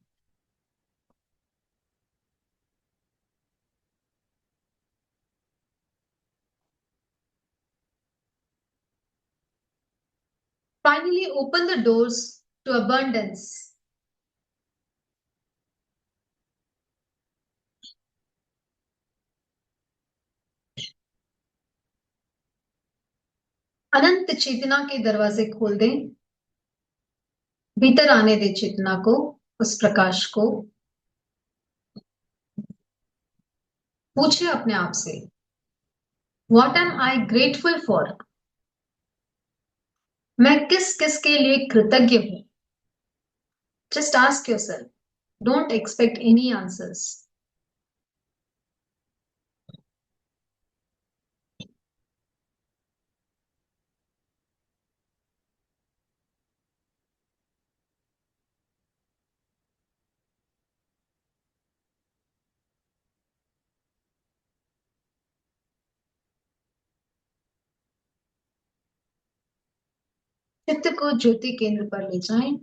Finally, open the doors to abundance. अनंत चेतना के दरवाजे खोल दें। भीतर आने दे चेतना को, उस प्रकाश को। पूछे अपने आप से, What am I grateful for? मैं किस किस के लिए कृतज्ञ हूं? Just ask yourself. Don't expect any answers. चित्त को ज्योति केंद्र पर ले जाएं।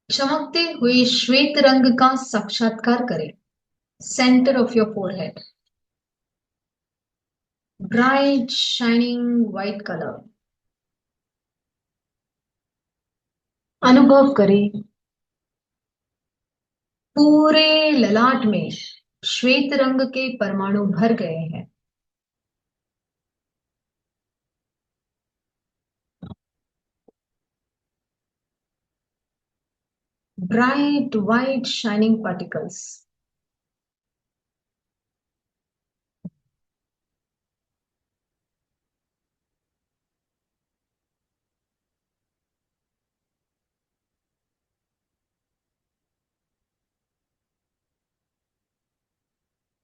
चमकते हुए श्वेत रंग का साक्षात्कार करें। Centre of your forehead, bright shining white colour. अनुभव करें पूरे ललाट में श्वेत रंग के परमाणु भर गए हैं। Bright white shining particles.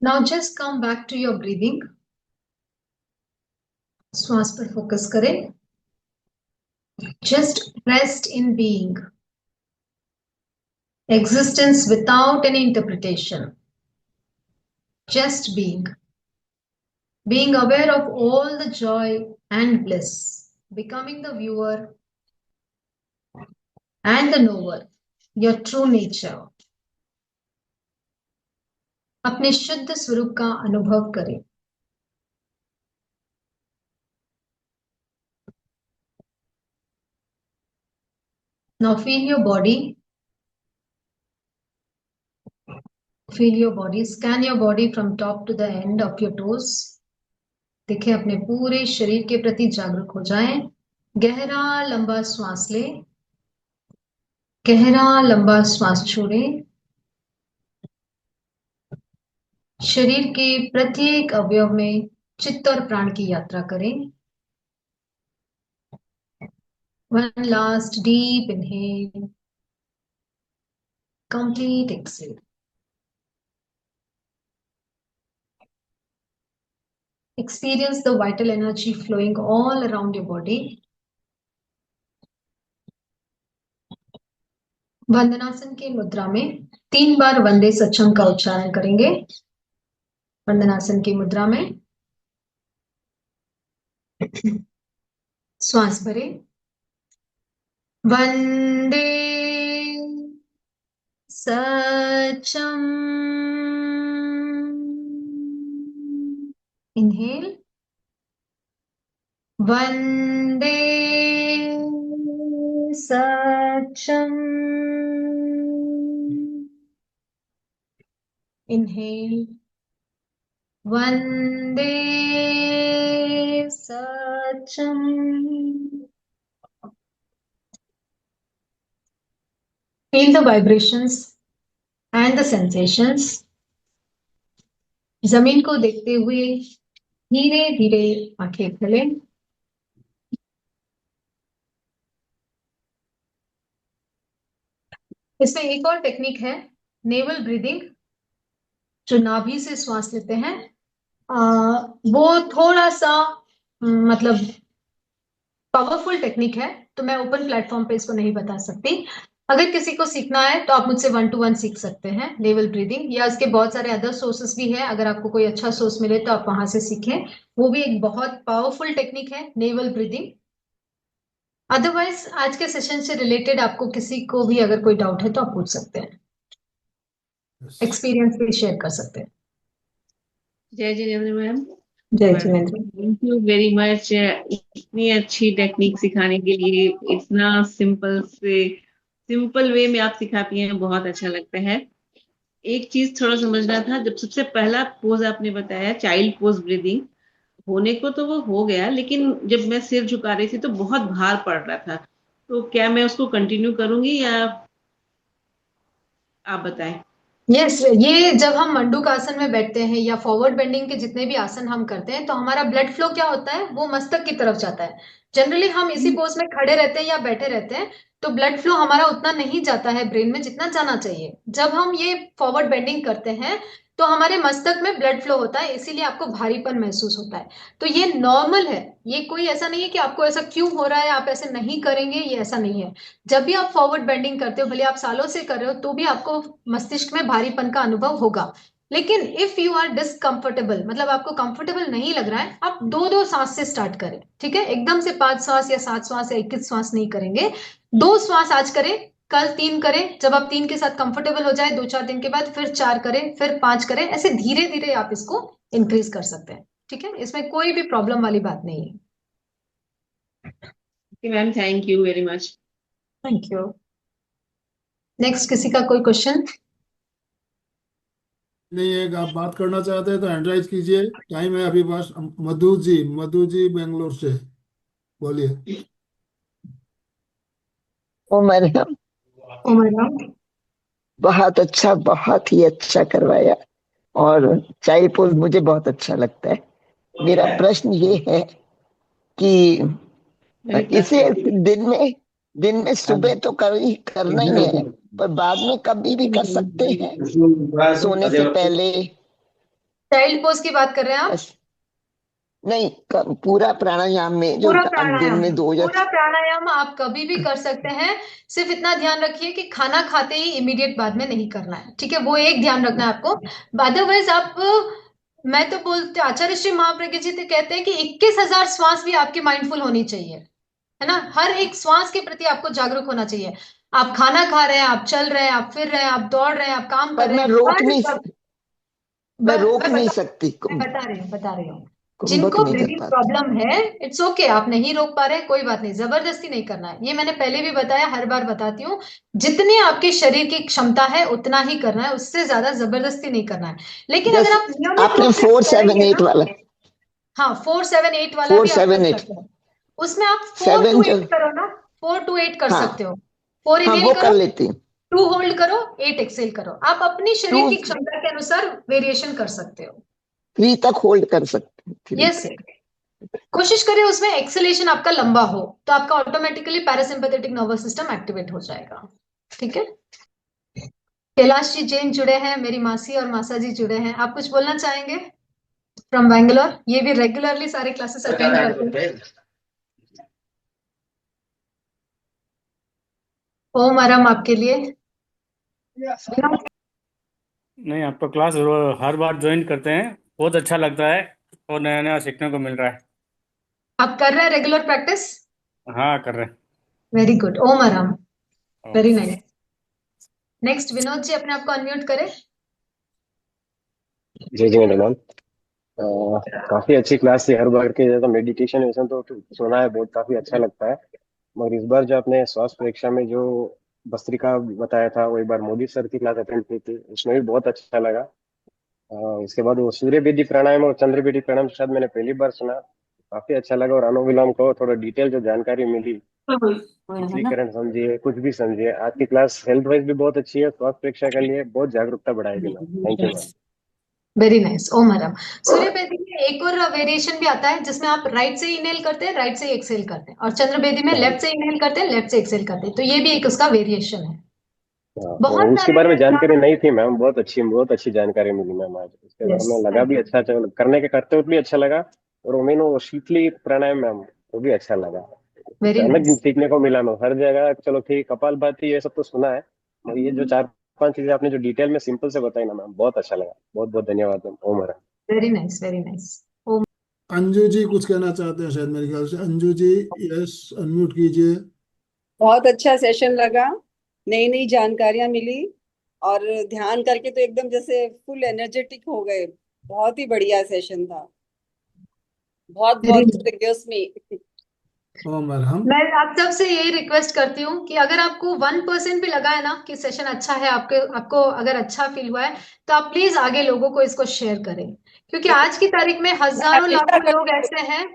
Now just come back to your breathing. श्वास पर फोकस करें। Just rest in being. Existence without any interpretation. Just being. Being aware of all the joy and bliss. Becoming the viewer and the knower. Your true nature. अपने शुद्ध स्वरूप का अनुभव करें। Now feel your body. Feel your body. Scan your body from top to the end of your toes. देखिए अपने पूरे शरीर के प्रति जागरूक हो जाएं। गहरा लंबा श्वास लें। गहरा लंबा श्वास छोड़ें। शरीर के प्रत्येक अवयव में चित्त और प्राण की यात्रा करें। One last deep inhale. Complete exhale. Experience the vital energy flowing all around your body. वंदनासन की मुद्रा में 3 बार वंदे सचम का उच्चारण करेंगे। वंदनासन की मुद्रा में श्वास भरें। वंदे सचम। इनहेल। वंदे सचम। इनहेल। वंदे सचम। Feel the vibrations and the sensations. जमीन को देखते हुए धीरे धीरे आंखें खोलें। इसमें एक और टेक्निक है, नेवल ब्रीदिंग, जो नाभि से श्वास लेते हैं। वो थोड़ा सा मतलब पावरफुल टेक्निक है, तो मैं ओपन प्लेटफॉर्म पे इसको नहीं बता सकती। अगर किसी को सीखना है तो आप मुझसे 1 to 1 सीख सकते हैं नेवल ब्रीदिंग, या इसके बहुत सारे अदर सोर्सेस भी है। अगर आपको कोई अच्छा सोर्स मिले तो आप वहां से सीखें, वो भी एक बहुत पावरफुल टेक्निक है नेवल ब्रीदिंग। अदरवाइज आज के सेशन से रिलेटेड आपको किसी को भी अगर कोई डाउट है तो आप पूछ सकते हैं, Yes. एक्सपीरियंस भी शेयर कर सकते हैं। जय जिनेन्द्र मैम। जय Jinendra. Thank you very much इतनी अच्छी टेक्निक सिखाने के लिए। इतना सिंपल वे में आप सिखाती हैं, बहुत अच्छा लगता है। एक चीज थोड़ा समझना था, जब सबसे पहला पोज आपने बताया चाइल्ड पोज ब्रीदिंग, होने को तो वो हो गया, लेकिन जब मैं सिर झुका रही थी तो बहुत भार पड़ रहा था। तो क्या मैं उसको कंटिन्यू करूंगी या आप बताएं? यस ये जब हम मंडूकासन में बैठते हैं या फॉरवर्ड बेंडिंग के जितने भी आसन हम करते हैं तो हमारा ब्लड फ्लो क्या होता है, वो मस्तक की तरफ जाता है। जनरली हम इसी पोज में खड़े रहते हैं या बैठे रहते हैं तो ब्लड फ्लो हमारा उतना नहीं जाता है ब्रेन में जितना जाना चाहिए। जब हम ये फॉरवर्ड बेंडिंग करते हैं तो हमारे मस्तक में ब्लड फ्लो होता है, इसीलिए आपको भारीपन महसूस होता है। तो ये नॉर्मल है, ये कोई ऐसा नहीं है कि आपको ऐसा क्यों हो रहा है, आप ऐसे नहीं करेंगे, ये ऐसा नहीं है। जब भी आप फॉरवर्ड बेंडिंग करते हो, भले आप सालों से कर रहे हो, तो भी आपको मस्तिष्क में भारीपन का अनुभव होगा। लेकिन इफ यू आर डिसकंफर्टेबल, मतलब आपको कंफर्टेबल नहीं लग रहा है, आप दो दो सांस से स्टार्ट करें। ठीक है, एकदम से 5 श्वास या 7 श्वास या 21 श्वास नहीं करेंगे। 2 श्वास आज करें, कल 3 करें, जब आप 3 के साथ कंफर्टेबल हो जाए 2-4 दिन के बाद फिर 4 करें, फिर 5 करें। ऐसे धीरे धीरे आप इसको इंक्रीज कर सकते हैं। ठीक है, इसमें कोई भी प्रॉब्लम वाली बात नहीं है। Ma'am thank you very much. Thank you. Next किसी का कोई क्वेश्चन? नहीं, एक आप बात करना चाहते हैं तो हैंड राइज कीजिए, टाइम है अभी बस। मधु जी बेंगलोर से, बोलिए। ओ मैडम, ओ माय गॉड। बहुत अच्छा, बहुत ही अच्छा करवाया। और चाइल्ड पोज मुझे बहुत अच्छा लगता है। मेरा प्रश्न ये है कि मेरे पास इसे दिन में सुबह तो करना ही है, पर बाद में कभी भी कर सकते हैं, सोने से पहले। चाइल्ड पोज की बात कर रहे हैं आप? बस नहीं, पूरा प्राणायाम में जो पूरा दिन प्राणायाम, में 2 या पूरा प्राणायाम आप कभी भी कर सकते हैं। सिर्फ इतना ध्यान रखिए कि खाना खाते ही इमीडिएट बाद में नहीं करना है। ठीक है, वो एक ध्यान रखना है आपको। अदरवाइज आप, मैं तो बोलते आचार्य श्री महाप्रज्ञ जी तो कहते हैं कि 21,000 श्वास भी आपकी माइंडफुल होनी चाहिए, है ना। हर एक श्वास के प्रति आपको जागरूक होना चाहिए। आप खाना खा रहे हैं, आप चल रहे हैं, आप फिर रहे हैं, आप दौड़ रहे हैं, आप काम कर पर रहे मैं हैं, रोक हर नहीं वक्त। मैं रोक मैं नहीं बता सकती, मैं बता रही हूँ। कुंभक जिनको नहीं कर ब्रीदिंग पाती। प्रॉब्लम है, इट्स ओके, आप नहीं रोक पा रहे, कोई बात नहीं, जबरदस्ती नहीं करना है। ये मैंने पहले भी बताया, हर बार बताती हूँ। जितनी आपके शरीर की क्षमता है उतना ही करना है, उससे ज्यादा जबरदस्ती नहीं करना है। लेकिन अगर जैसे आप नियमित आपने रूप से फोर सेवन करेंगे एट ना, वाला, हाँ 4-7-8 वाला फोर भी आप कर सेवन एट सकते हो। उसमें आप फोर सेवन टू जो, एट करो ना, 4-8 कर सकते हाँ हो। 4 हाँ इनहेल वो कर करो, लेती हूँ। 2 होल्ड करो, 8 एक्सेल करो। आप अपनी टू शरीर की क्षमता के अनुसार वेरिएशन कर सकते हो। 3 तक होल्ड कर सकते हैं, 3 यस, तक। कोशिश करें उसमें एक्सेलेशन आपका लंबा हो, तो आपका automatically parasympathetic nervous system activate हो जाएगा। ठीक है। कैलाश जी जैन जुड़े हैं, मेरी मासी और मासा जी जुड़े हैं। आप कुछ बोलना चाहेंगे? फ्रॉम बैंगलोर, ये भी रेगुलरली सारे क्लासेस अटेंड करते हैं। ओम आराम आपके लिए। नहीं, आपका क्लास हर बार ज्वाइन करते हैं, बहुत अच्छा लगता है और नया नया सीखने को मिल रहा है। आप कर रहे हैं रेगुलर प्रैक्टिस? हाँ, कर रहे हैं। वेरी गुड, ओम आराम। Very okay. Nice. Next Vinod ji, अपने आप को अनम्यूट करें। जय जय मैम। काफी अच्छी क्लास थी। हर बार के जैसा मेडिटेशन वैसा तो सुना है, बहुत काफी अच्छा लगता है। मगर इस बार जो आपने स्वास्थ्य परीक्षा में जो भस्त्रिका बताया था, वो एक बार मोदी सर की क्लास अटेंड की थी, उसमें भी बहुत अच्छा लगा। इसके बाद वो सूर्य बेदी प्राणायाम और चंद्र बेदी प्राणायाम शायद मैंने पहली बार सुना, काफी अच्छा लगा। और अनुलोम विलोम को थोड़ा डिटेल जो जानकारी मिली, शीतलीकरण समझिए, कुछ भी समझिए। आज की क्लास हेल्थ वाइज भी बहुत अच्छी है, स्वास्थ्य परीक्षा के लिए बहुत जागरूकता बढ़ाएगी ma'am. Thank you ma'am. Very nice, ओम आराम। सूर्य बेदी में एक और वेरिएशन भी आता है जिसमें आप राइट से इनहेल करते हैं, राइट से एक्सेल करते हैं, और चंद्र बेदी में हाँ लेफ्ट से इनहेल करते हैं, लेफ्ट से एक्सेल करते हैं। तो ये भी एक उसका वेरिएशन है। हाँ, बहुत उसके बारे में सारे जानकारी नहीं थी मैम, बहुत अच्छी जानकारी मिली मैम आज। उसके बारे यस, में लगा भी अच्छा, चलो करने के करते हुए भी अच्छा लगा। और मैंने वो शीतली प्राणायाम मैम, वो भी अच्छा लगा। वेरी अलग नाइस। सीखने को मिला। मैं हर जगह चलो ठीक कपालभाति ये सब तो सुना है, मगर ये जो चार पांच चीजें आपने जो डिटेल में सिंपल से बताई ना मैम, बहुत अच्छा लगा। बहुत बहुत धन्यवाद मैम। ओम हरा। Very nice, very nice. ओम। अंजू जी कुछ कहना चाहते हैं शायद, मेरे ख्याल से। अंजू जी, यस, अनम्यूट कीजिए। बहुत अच्छा सेशन लगा, नई नई जानकारियां मिली, और ध्यान करके तो एकदम जैसे फुल एनर्जेटिक हो गए। बहुत ही बढ़िया सेशन था। बहुत वेरी बहुत नाइस। Thank me. ओम अरहम। मैं आप सबसे यही रिक्वेस्ट करती हूँ कि अगर आपको 1% भी लगा है ना कि सेशन अच्छा है, आपको अगर अच्छा फील हुआ है, तो आप प्लीज आगे लोगों को इसको शेयर करें, क्योंकि आज की तारीख में मैं हजारों हमेशा लाखों लोग करती ऐसे हैं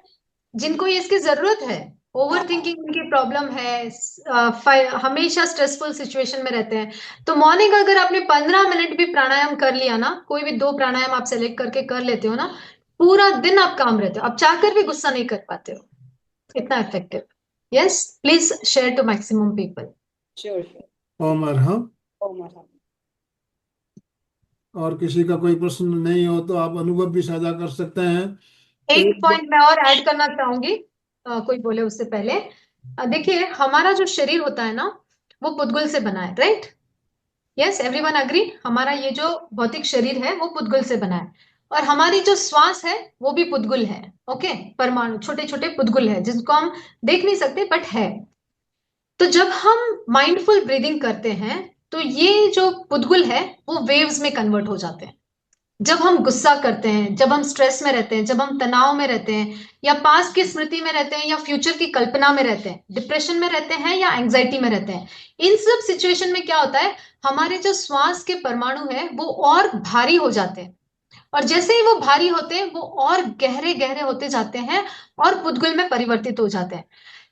जिनको ये इसकी जरूरत है। हूँ। ओवर हाँ, थिंकिंग उनकी प्रॉब्लम है, हमेशा स्ट्रेसफुल सिचुएशन में रहते हैं। तो मॉर्निंग अगर आपने 15 मिनट भी प्राणायाम कर लिया ना, कोई भी 2 प्राणायाम आप सेलेक्ट करके कर लेते हो ना, पूरा दिन आप काम रहते हो, आप चाहकर भी गुस्सा नहीं कर पाते हो, इतना effective. Yes, please share to maximum people. Sure sure. ओम अरहम। ओम हर। और किसी का कोई प्रश्न नहीं हो तो आप अनुभव भी साझा कर सकते हैं। एक एक पॉइंट मैं और ऐड करना चाहूंगी, कोई बोले उससे पहले। देखिए, हमारा जो शरीर होता है ना, वो पुद्गुल से बना है, राइट? Yes, everyone agree? हमारा ये जो भौतिक शरीर है वो पुद्गुल से बना है, और हमारी जो श्वास है वो भी पुद्गुल है। ओके, परमाणु छोटे छोटे पुद्गुल है जिसको हम देख नहीं सकते बट है। तो जब हम माइंडफुल ब्रीदिंग करते हैं तो ये जो पुद्गुल है वो वेव्स में कन्वर्ट हो जाते हैं। जब हम गुस्सा करते हैं, जब हम स्ट्रेस में रहते हैं, जब हम तनाव में रहते हैं, या पास्ट की स्मृति में रहते हैं, या फ्यूचर की कल्पना में रहते हैं, डिप्रेशन में रहते हैं, या एंग्जाइटी में रहते हैं, इन सब सिचुएशन में क्या होता है, हमारे जो श्वास के परमाणु है वो और भारी हो जाते हैं, और जैसे ही वो भारी होते हैं वो और गहरे गहरे होते जाते हैं और पुद्गुल में परिवर्तित हो जाते हैं।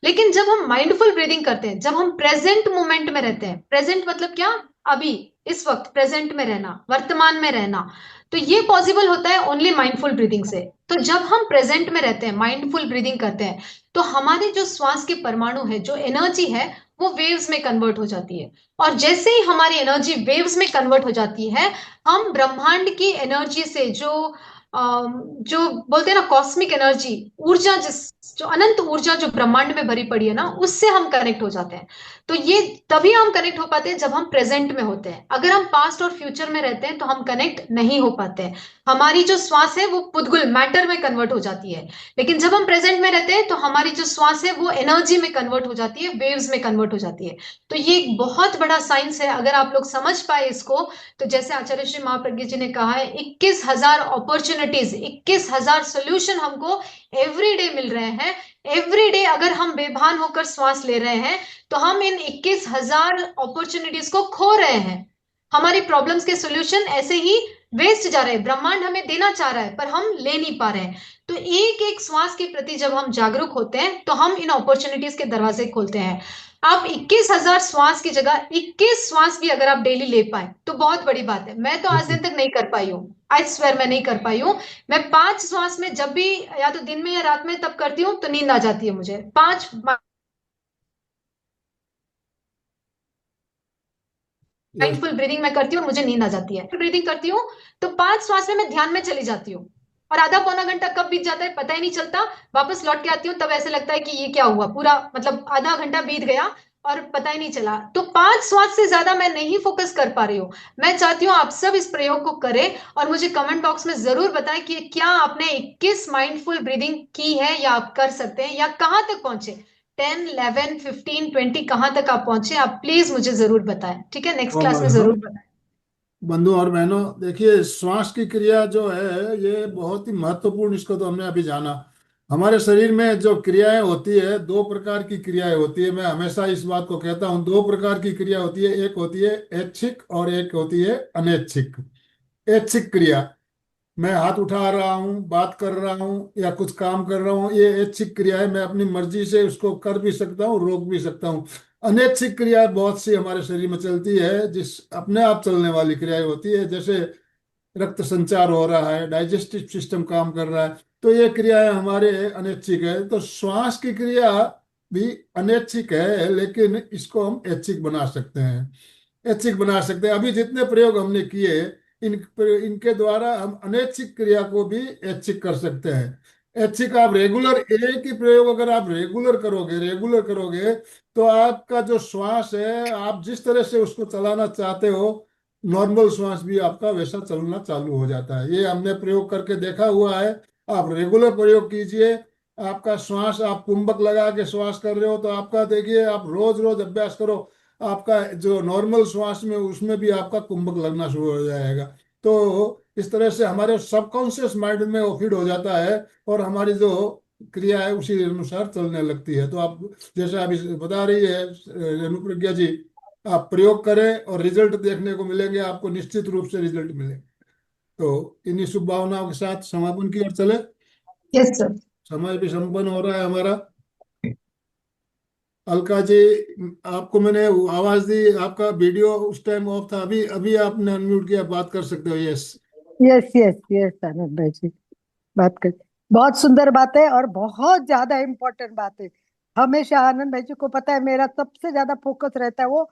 लेकिन जब हम माइंडफुल ब्रीदिंग करते हैं, जब हम प्रेजेंट मोमेंट में रहते हैं, प्रेजेंट मतलब क्या, अभी, इस वक्त प्रेजेंट में रहना, वर्तमान में रहना, तो ये पॉसिबल होता है ओनली माइंडफुल ब्रीदिंग से। तो जब हम प्रेजेंट में रहते हैं, माइंडफुल ब्रीदिंग करते हैं, तो हमारे जो श्वास के परमाणु है, जो एनर्जी है, वो वेव्स में कन्वर्ट हो जाती है। और जैसे ही हमारी एनर्जी वेव्स में कन्वर्ट हो जाती है, हम ब्रह्मांड की एनर्जी से जो बोलते हैं ना कॉस्मिक एनर्जी, ऊर्जा, जो अनंत ऊर्जा जो ब्रह्मांड में भरी पड़ी है ना, उससे हम कनेक्ट हो जाते हैं। तो ये तभी हम कनेक्ट हो पाते हैं जब हम प्रेजेंट में होते हैं। अगर हम पास्ट और फ्यूचर में रहते हैं तो हम कनेक्ट नहीं हो पाते हैं। हमारी जो श्वास है वो पुद्गुल मैटर में कन्वर्ट हो जाती है, लेकिन जब हम प्रेजेंट में रहते हैं तो हमारी जो श्वास है वो एनर्जी में कन्वर्ट हो जाती है, वेव्स में कन्वर्ट हो जाती है। तो ये एक बहुत बड़ा साइंस है, अगर आप लोग समझ पाए इसको। तो जैसे आचार्य श्री महाप्रज्ञ जी ने कहा है, 21,000 अपॉर्चुनिटीज, 21,000 सोल्यूशन हमको एवरी डे मिल रहे हैं। एवरी डे अगर हम बेभान होकर श्वास ले रहे हैं तो हम इन 21,000 अपॉर्चुनिटीज को खो रहे हैं। हमारी प्रॉब्लम्स के सॉल्यूशन ऐसे ही वेस्ट जा रहे हैं, ब्रह्मांड हमें देना चाह रहा है पर हम ले नहीं पा रहे हैं। तो एक एक श्वास के प्रति जब हम जागरूक होते हैं तो हम इन अपॉर्चुनिटीज के दरवाजे खोलते हैं। आप 21,000 श्वास की जगह 21 श्वास भी अगर आप डेली ले पाए तो बहुत बड़ी बात है। मैं तो आज दिन तक नहीं कर पाई हूँ, आई स्वेयर मैं नहीं कर पाई हूँ। मैं 5 श्वास में जब भी, या तो दिन में या रात में, तब करती हूँ तो नींद आ जाती है मुझे। 5 यस। माइंडफुल ब्रीदिंग मैं करती हूँ, मुझे नींद आ जाती है। ब्रीदिंग करती हूँ तो 5 श्वास में मैं ध्यान में चली जाती हूँ, और आधा पौना घंटा कब बीत जाता है पता ही नहीं चलता। वापस लौट के आती हूँ तब ऐसे लगता है कि ये क्या हुआ, पूरा मतलब आधा घंटा बीत गया और पता ही नहीं चला। तो 5 श्वास से ज्यादा मैं नहीं फोकस कर पा रही हूँ। मैं चाहती हूँ आप सब इस प्रयोग को करें और मुझे कमेंट बॉक्स में जरूर बताएं कि क्या आपने 21 माइंडफुल ब्रीदिंग की है, या आप कर सकते हैं, या कहां तक पहुंचे, 10, 11, 15, 20 कहां तक आप पहुंचे। आप प्लीज मुझे जरूर बताएं, ठीक है? नेक्स्ट ओम क्लास में अरहम। जरूर बताएं। बंधु और बहनों, देखिए, श्वास की क्रिया जो है ये बहुत ही महत्वपूर्ण, इसको तो हमने अभी जाना। हमारे शरीर में जो क्रियाएं होती है, 2 प्रकार की क्रियाएं होती है। मैं हमेशा इस बात को कहता हूँ, 2 प्रकार की क्रिया होती है। एक होती है ऐच्छिक और एक होती है अनैच्छिक। ऐच्छिक क्रिया, मैं हाथ उठा रहा हूँ, बात कर रहा हूँ या कुछ काम कर रहा हूँ, ये ऐच्छिक क्रिया है। मैं अपनी मर्जी से उसको कर भी सकता हूँ, रोक भी सकता हूँ। अनैच्छिक क्रिया बहुत सी हमारे शरीर में चलती है, जिस अपने आप चलने वाली क्रियाएं होती है, जैसे रक्त संचार हो रहा है, डाइजेस्टिव सिस्टम काम कर रहा है, तो ये क्रियाएं हमारे अनैच्छिक है। तो श्वास की क्रिया भी अनैच्छिक है, लेकिन इसको हम ऐच्छिक बना सकते हैं। ऐच्छिक बना सकते हैं। अभी जितने प्रयोग हमने किए, इनके द्वारा हम अनैच्छिक क्रिया को भी ऐच्छिक कर सकते हैं। ऐच्छिक आप रेगुलर, एक ही प्रयोग अगर आप रेगुलर करोगे तो आपका जो श्वास है, आप जिस तरह से उसको चलाना चाहते हो, नॉर्मल श्वास भी आपका वैसा चलना चालू हो जाता है। ये हमने प्रयोग करके देखा हुआ है। आप रेगुलर प्रयोग कीजिए। आपका श्वास, आप कुंभक लगा के श्वास कर रहे हो तो आपका देखिए, आप रोज रोज अभ्यास करो, आपका जो नॉर्मल श्वास में उसमें भी आपका कुंभक लगना शुरू हो जाएगा। तो इस तरह से हमारे सबकॉन्शियस माइंड में वो फीड हो जाता है और हमारी जो क्रिया है उसी अनुसार चलने लगती है। तो आप जैसे अभी बता रही है रेणु प्रज्ञा जी, आप प्रयोग करें और रिजल्ट देखने को मिलेंगे, आपको निश्चित रूप से रिजल्ट मिलेंगे। तो इन्हीं शुभ भावनाओं के साथ समापन की ओर चले। Yes sir. समय भी संपन्न हो रहा है हमारा। अलका जी, आपको मैंने आवाज दी, आपका वीडियो उस टाइम ऑफ था, अभी अभी आपने अनम्यूट किया, बात कर सकते हो। यस। यस यस यस आनंद भाई जी, बात कर। बहुत सुंदर बात है और बहुत ज्यादा इम्पोर्टेंट बात है। हमेशा आनंद भाई जी को पता है मेरा सबसे ज्यादा फोकस रहता है वो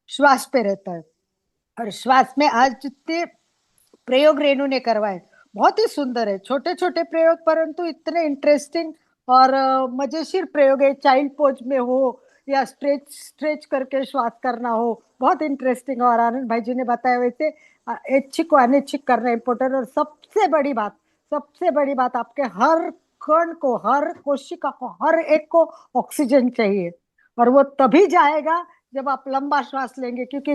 श्वास पे रहता है। और श्वास में आज जितने प्रयोग रेणु ने करवाए बहुत ही सुंदर है, छोटे छोटे प्रयोग परंतु इतने इंटरेस्टिंग और मजेशीर प्रयोग है। चाइल्ड पोज में हो या स्ट्रेच स्ट्रेच करके श्वास करना हो, बहुत इंटरेस्टिंग। और आनंद भाई जी ने बताया वैसे ऐच्छिक को अनैच्छिक करना इम्पोर्टेंट। और सबसे बड़ी बात आपके हर कण को, हर कोशिका को, हर एक को ऑक्सीजन चाहिए। और वो तभी जाएगा जब आप लंबा श्वास लेंगे, क्योंकि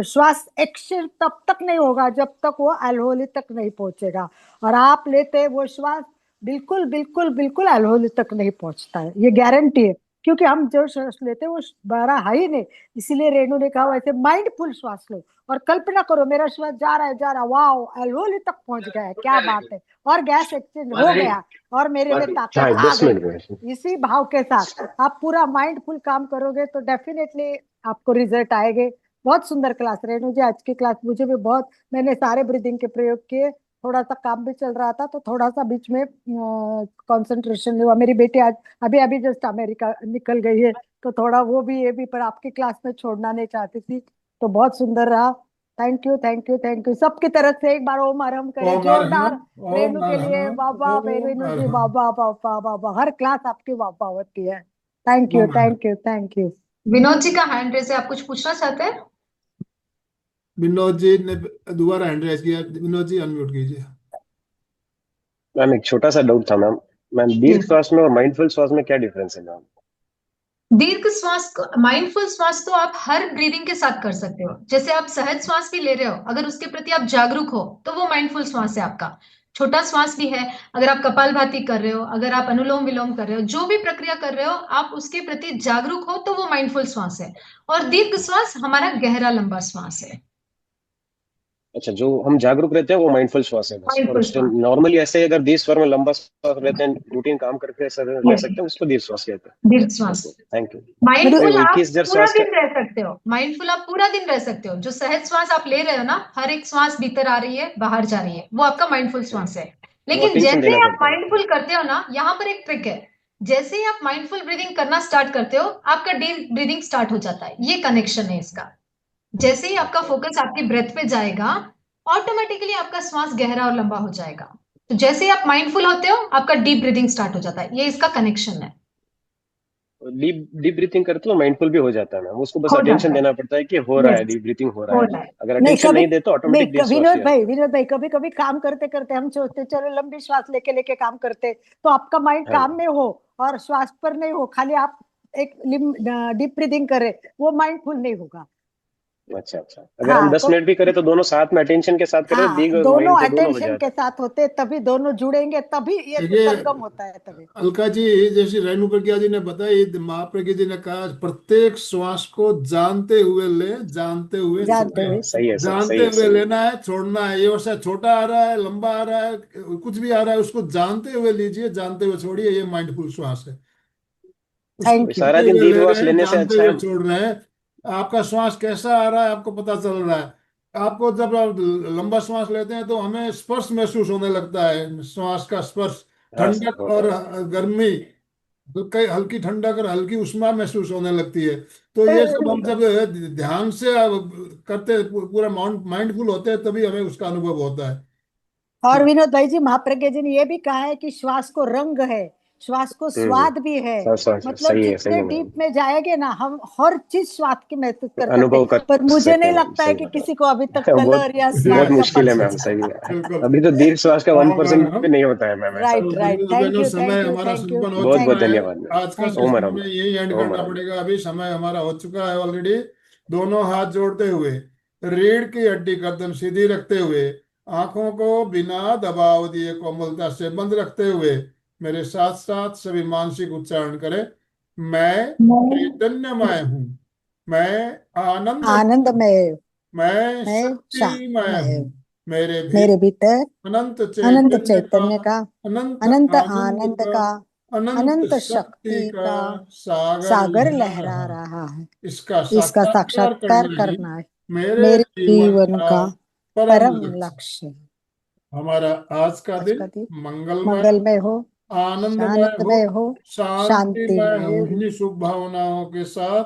श्वास एक्शन तब तक नहीं होगा जब तक वो अल्वेओली तक नहीं पहुंचेगा। और आप लेते वो श्वास बिल्कुल बिल्कुल बिल्कुल अल्वेओली तक नहीं पहुंचता है, ये गारंटी है। क्योंकि हम जो श्वास लेते हैं वो बड़ा हाई नहीं, इसीलिए रेणु ने कहा वैसे माइंडफुल श्वास लो और कल्पना करो मेरा श्वास जा रहा है, वाओ अल्वेओली तक पहुंच गया है, क्या बात है, और गैस एक्सचेंज हो गया और मेरे में ताकत हाँ, आ 10 मिनट गई। में। इसी भाव के साथ आप पूरा माइंडफुल काम करोगे तो डेफिनेटली आपको रिजल्ट आएंगे। बहुत सुंदर क्लास रेणु जी, आज की क्लास मुझे भी बहुत, मैंने सारे ब्रीदिंग के प्रयोग किए, थोड़ा सा काम भी चल रहा था तो थोड़ा सा बीच में कंसंट्रेशन हुआ। मेरी बेटी आज अभी अभी जस्ट अमेरिका निकल गई है तो थोड़ा वो भी ये भी, पर आपकी क्लास में छोड़ना नहीं चाहती थी। तो बहुत सुंदर रहा। Thank you thank you thank you. सबकी तरफ से एक बार ओम आरम करें ओम जोरदार अरहम, रेणु ओम के लिए। अरहम, बाबा ओम रेणु जी, अरहम, बाबा बाबा बाबा, हर क्लास आपकी बाबा होती है। थैंक यू ओम अरहम। Thank you thank you. Vinod ji का हैंड रेस है, आप कुछ पूछना चाहते हैं? विनोद जी ने दोबारा हैंड रेज किया। विनोद जी अनम्यूट कीजिए। मैम एक छोटा सा डाउट था मैम। मैम दीर्घ श्वास में और माइंडफुल श्वास में क्या डिफरेंस है मैम? दीर्घ श्वास, माइंडफुल श्वास तो आप हर ब्रीदिंग के साथ कर सकते हो। जैसे आप सहज श्वास भी ले रहे हो, अगर उसके प्रति आप जागरूक हो तो वो माइंडफुल श्वास है आपका। छोटा श्वास भी है, अगर आप कपालभाति कर रहे हो, अगर आप अनुलोम विलोम कर रहे हो, जो भी प्रक्रिया कर रहे हो आप उसके प्रति जागरूक हो तो वो माइंडफुल श्वास है। और दीर्घ श्वास हमारा गहरा लंबा श्वास है। अच्छा, जो हम जागरूक रहते हैं वो माइंडफुल श्वास है बस। और माइंडफुल श्वास। नॉर्मली ऐसे अगर 20 स्वर में लंबा श्वास रहते हैं, रूटीन काम करके ऐसा ले Yes, सकते हैं, उसको दीर्घ श्वास कहते हैं। दीर्घ श्वास। Okay, thank you. माइंडफुल वो आप 21 पूरा श्वास दिन रह सकते हो, माइंडफुल आप पूरा दिन रह सकते हो। जो सहज श्वास आप ले रहे हो ना, हर एक श्वास भीतर आ रही है बाहर जा रही है, वो आपका माइंडफुल श्वास है। वो लेकिन अटेंशन जैसे देना ही आप पड़ता है। माइंडफुल करते हो ना, यहाँ पर एक ट्रिक है। जैसे ही आप माइंडफुल ब्रीदिंग करना स्टार्ट करते हो, आपका डीप ब्रीदिंग स्टार्ट हो जाता है। ये कनेक्शन है इसका। जैसे ही आपका फोकस आपकी ब्रेथ पे जाएगा, ऑटोमेटिकली आपका श्वास गहरा और लंबा हो जाएगा। तो जैसे ही आप माइंडफुल होते हो, आपका डीप ब्रीदिंग स्टार्ट हो जाता है। ये इसका कनेक्शन है। डीप डीप ब्रीथिंग करते तो माइंडफुल भी हो जाता है मैम। उसको बस हो अटेंशन जाता है। देना पड़ता है कि हो रहा है, यस, डीप ब्रीथिंग हो रहा हो है। रहा है। अगर नहीं अटेंशन कभी, नहीं दे तो नहीं ऑटोमेटिक दीर्घ श्वास ही आता है। विनोद भाई कभी कभी काम करते करते हम सोचते चलो लंबी श्वास लेके लेके काम करते, तो आपका माइंड हाँ काम में हो और श्वास पर नहीं हो, खाली आप एक डीप ब्रीदिंग करें, वो माइंडफुल नहीं होगा। अच्छा अच्छा, अगर हम हाँ 10 मिनट भी करें तो दोनों साथ में अटेंशन के साथ करें, हाँ, दीर्घ और दोनों माइंड दोनों हो अटेंशन के जाता साथ होते तभी दोनों जुड़ेंगे, तभी ये देखिए सरगम होता है तभी। अलका जी, जैसे रेणु प्रज्ञा जी ने बताया, महाप्रज्ञा जी ने कहा प्रत्येक श्वास को जानते हुए ले, जानते हुए जानते छोड़े। हुए सही है सर, सही जानते है हुए सही है। लेना है, छोड़ना है। ये वैसा छोटा आ रहा है, लंबा आ रहा है, कुछ भी आ रहा है, उसको जानते हुए लीजिए, जानते हुए छोड़िए। ये माइंडफुल श्वास है। उसको थैंक यू। सारा जानते दिन हुए दीर्घ ले श्वास रहे हैं, लेने से जानते अच्छा हुए है। छोड़ रहे हैं। आपका श्वास कैसा आ रहा है आपको पता चल रहा है। आपको जब आप लंबा श्वास लेते हैं तो हमें स्पर्श महसूस होने लगता है, श्वास का स्पर्श, हाँ सर, ठंडक होता और है। गर्मी, हल्की हल्की ठंडक और हल्की उष्मा महसूस होने लगती है। तो ये सब हम जब ध्यान से करते, पूरा माइंडफुल होते हैं, तभी हमें उसका अनुभव होता है। और विनोद भाई जी, महाप्रज्ञा जी ने ये भी कहा है कि श्वास को रंग है, श्वास को स्वाद भी है। मतलब सही है जितने मैम। डीप में जाएंगे ना, हम हर चीज स्वाद की महसूस कर सकते अनुभव हैं, कर पर मुझे सकते नहीं हैं मैम, लगता है सही कि बात है। किसी को अभी तक बहुत कलर या बहुत स्वाद का मुश्किल है पता मैम, सही है। बिल्कुल। अभी तो दीर्घ श्वास का आओ 1% मैम, भी नहीं होता है मैम ऐसा। Right right. भाइयों थैंक बहनों, यू समय थैंक यू हमारा थैंक यू संपन्न हो बहुत चुका बहुत है। धन्यवाद मैम। आज का थैंक ओम सेशन राम में यही एंड ओम करना राम। पड़ेगा, अभी समय हमारा हो चुका है ऑलरेडी। दोनों हाथ जोड़ते हुए, रीढ़ की हड्डी गर्दन सीधी रखते हुए, आंखों को बिना दबाव दिए कोमलता से बंद रखते हुए मेरे साथ साथ सभी मानसिक उच्चारण करें। मैं चैतन्यमय हूँ, मैं आनंद, आनंदमय, मैं मैं शक्तिमय शांतमय हूँ, हूँ, मेरे मेरे भीतर भीतर अनंत अनंत चैतन्य का, चैतन्य का, अनंत अनंत आनंद आनंद का, का, अनंत अनंत शक्ति शक्ति का का सागर सागर लहरा लहरा रहा है। रहा है। इसका इसका साक्षात्कार साक्षात्कार करना ही करना है मेरे मेरे जीवन जीवन का का परम परम लक्ष्य। लक्ष्य है। हमारा आज का आज दिन का दिन मंगलमय, मंगलमय हो, आनंदमय हो, शांतमय हो, शांतिमय शांतिमय हो। हो। इन्हीं शुभ भावनाओं के साथ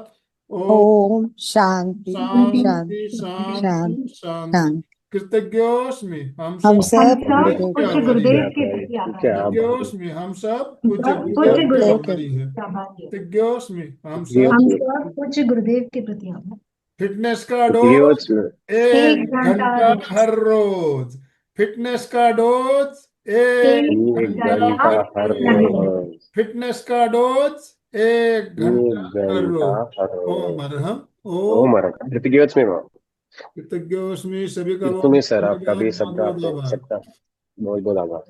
ओम ओम शांति शांति शांति शांति शांति शांति। शांति। कृतज्ञोस्मि हम हम सब सब सब गुरुदेव पूज्य के गुरुदेव आभारी के प्रति आभारी क्या हैं। आप कृतज्ञोस्मि हम सब पूज्य पूज्य गुरुदेव के गुरुदेव गुरुदेव के आभारी हैं। के आभारी हैं। कृतज्ञोस्मि हम सब हम सब पूज्य गुरुदेव के प्रति आभारी। फिटनेस का डोज एक 1 घंटा घंटा रोज, हर रोज। फिटनेस का डोज 1 एक 1 घंटा घंटा हर हर नहीं, रोज। फिटनेस का डोज 1 घंटा हर घंटा रोज। हर ओम अरहम ओम ओम कृतज्ञ मैम। कृतज्ञोस्मि। सभी का तुम्हें बहुत सर, आपका धन्यवाद, भी बहुत सबका बहुत आभार। सबका बहुत बहुत आभार।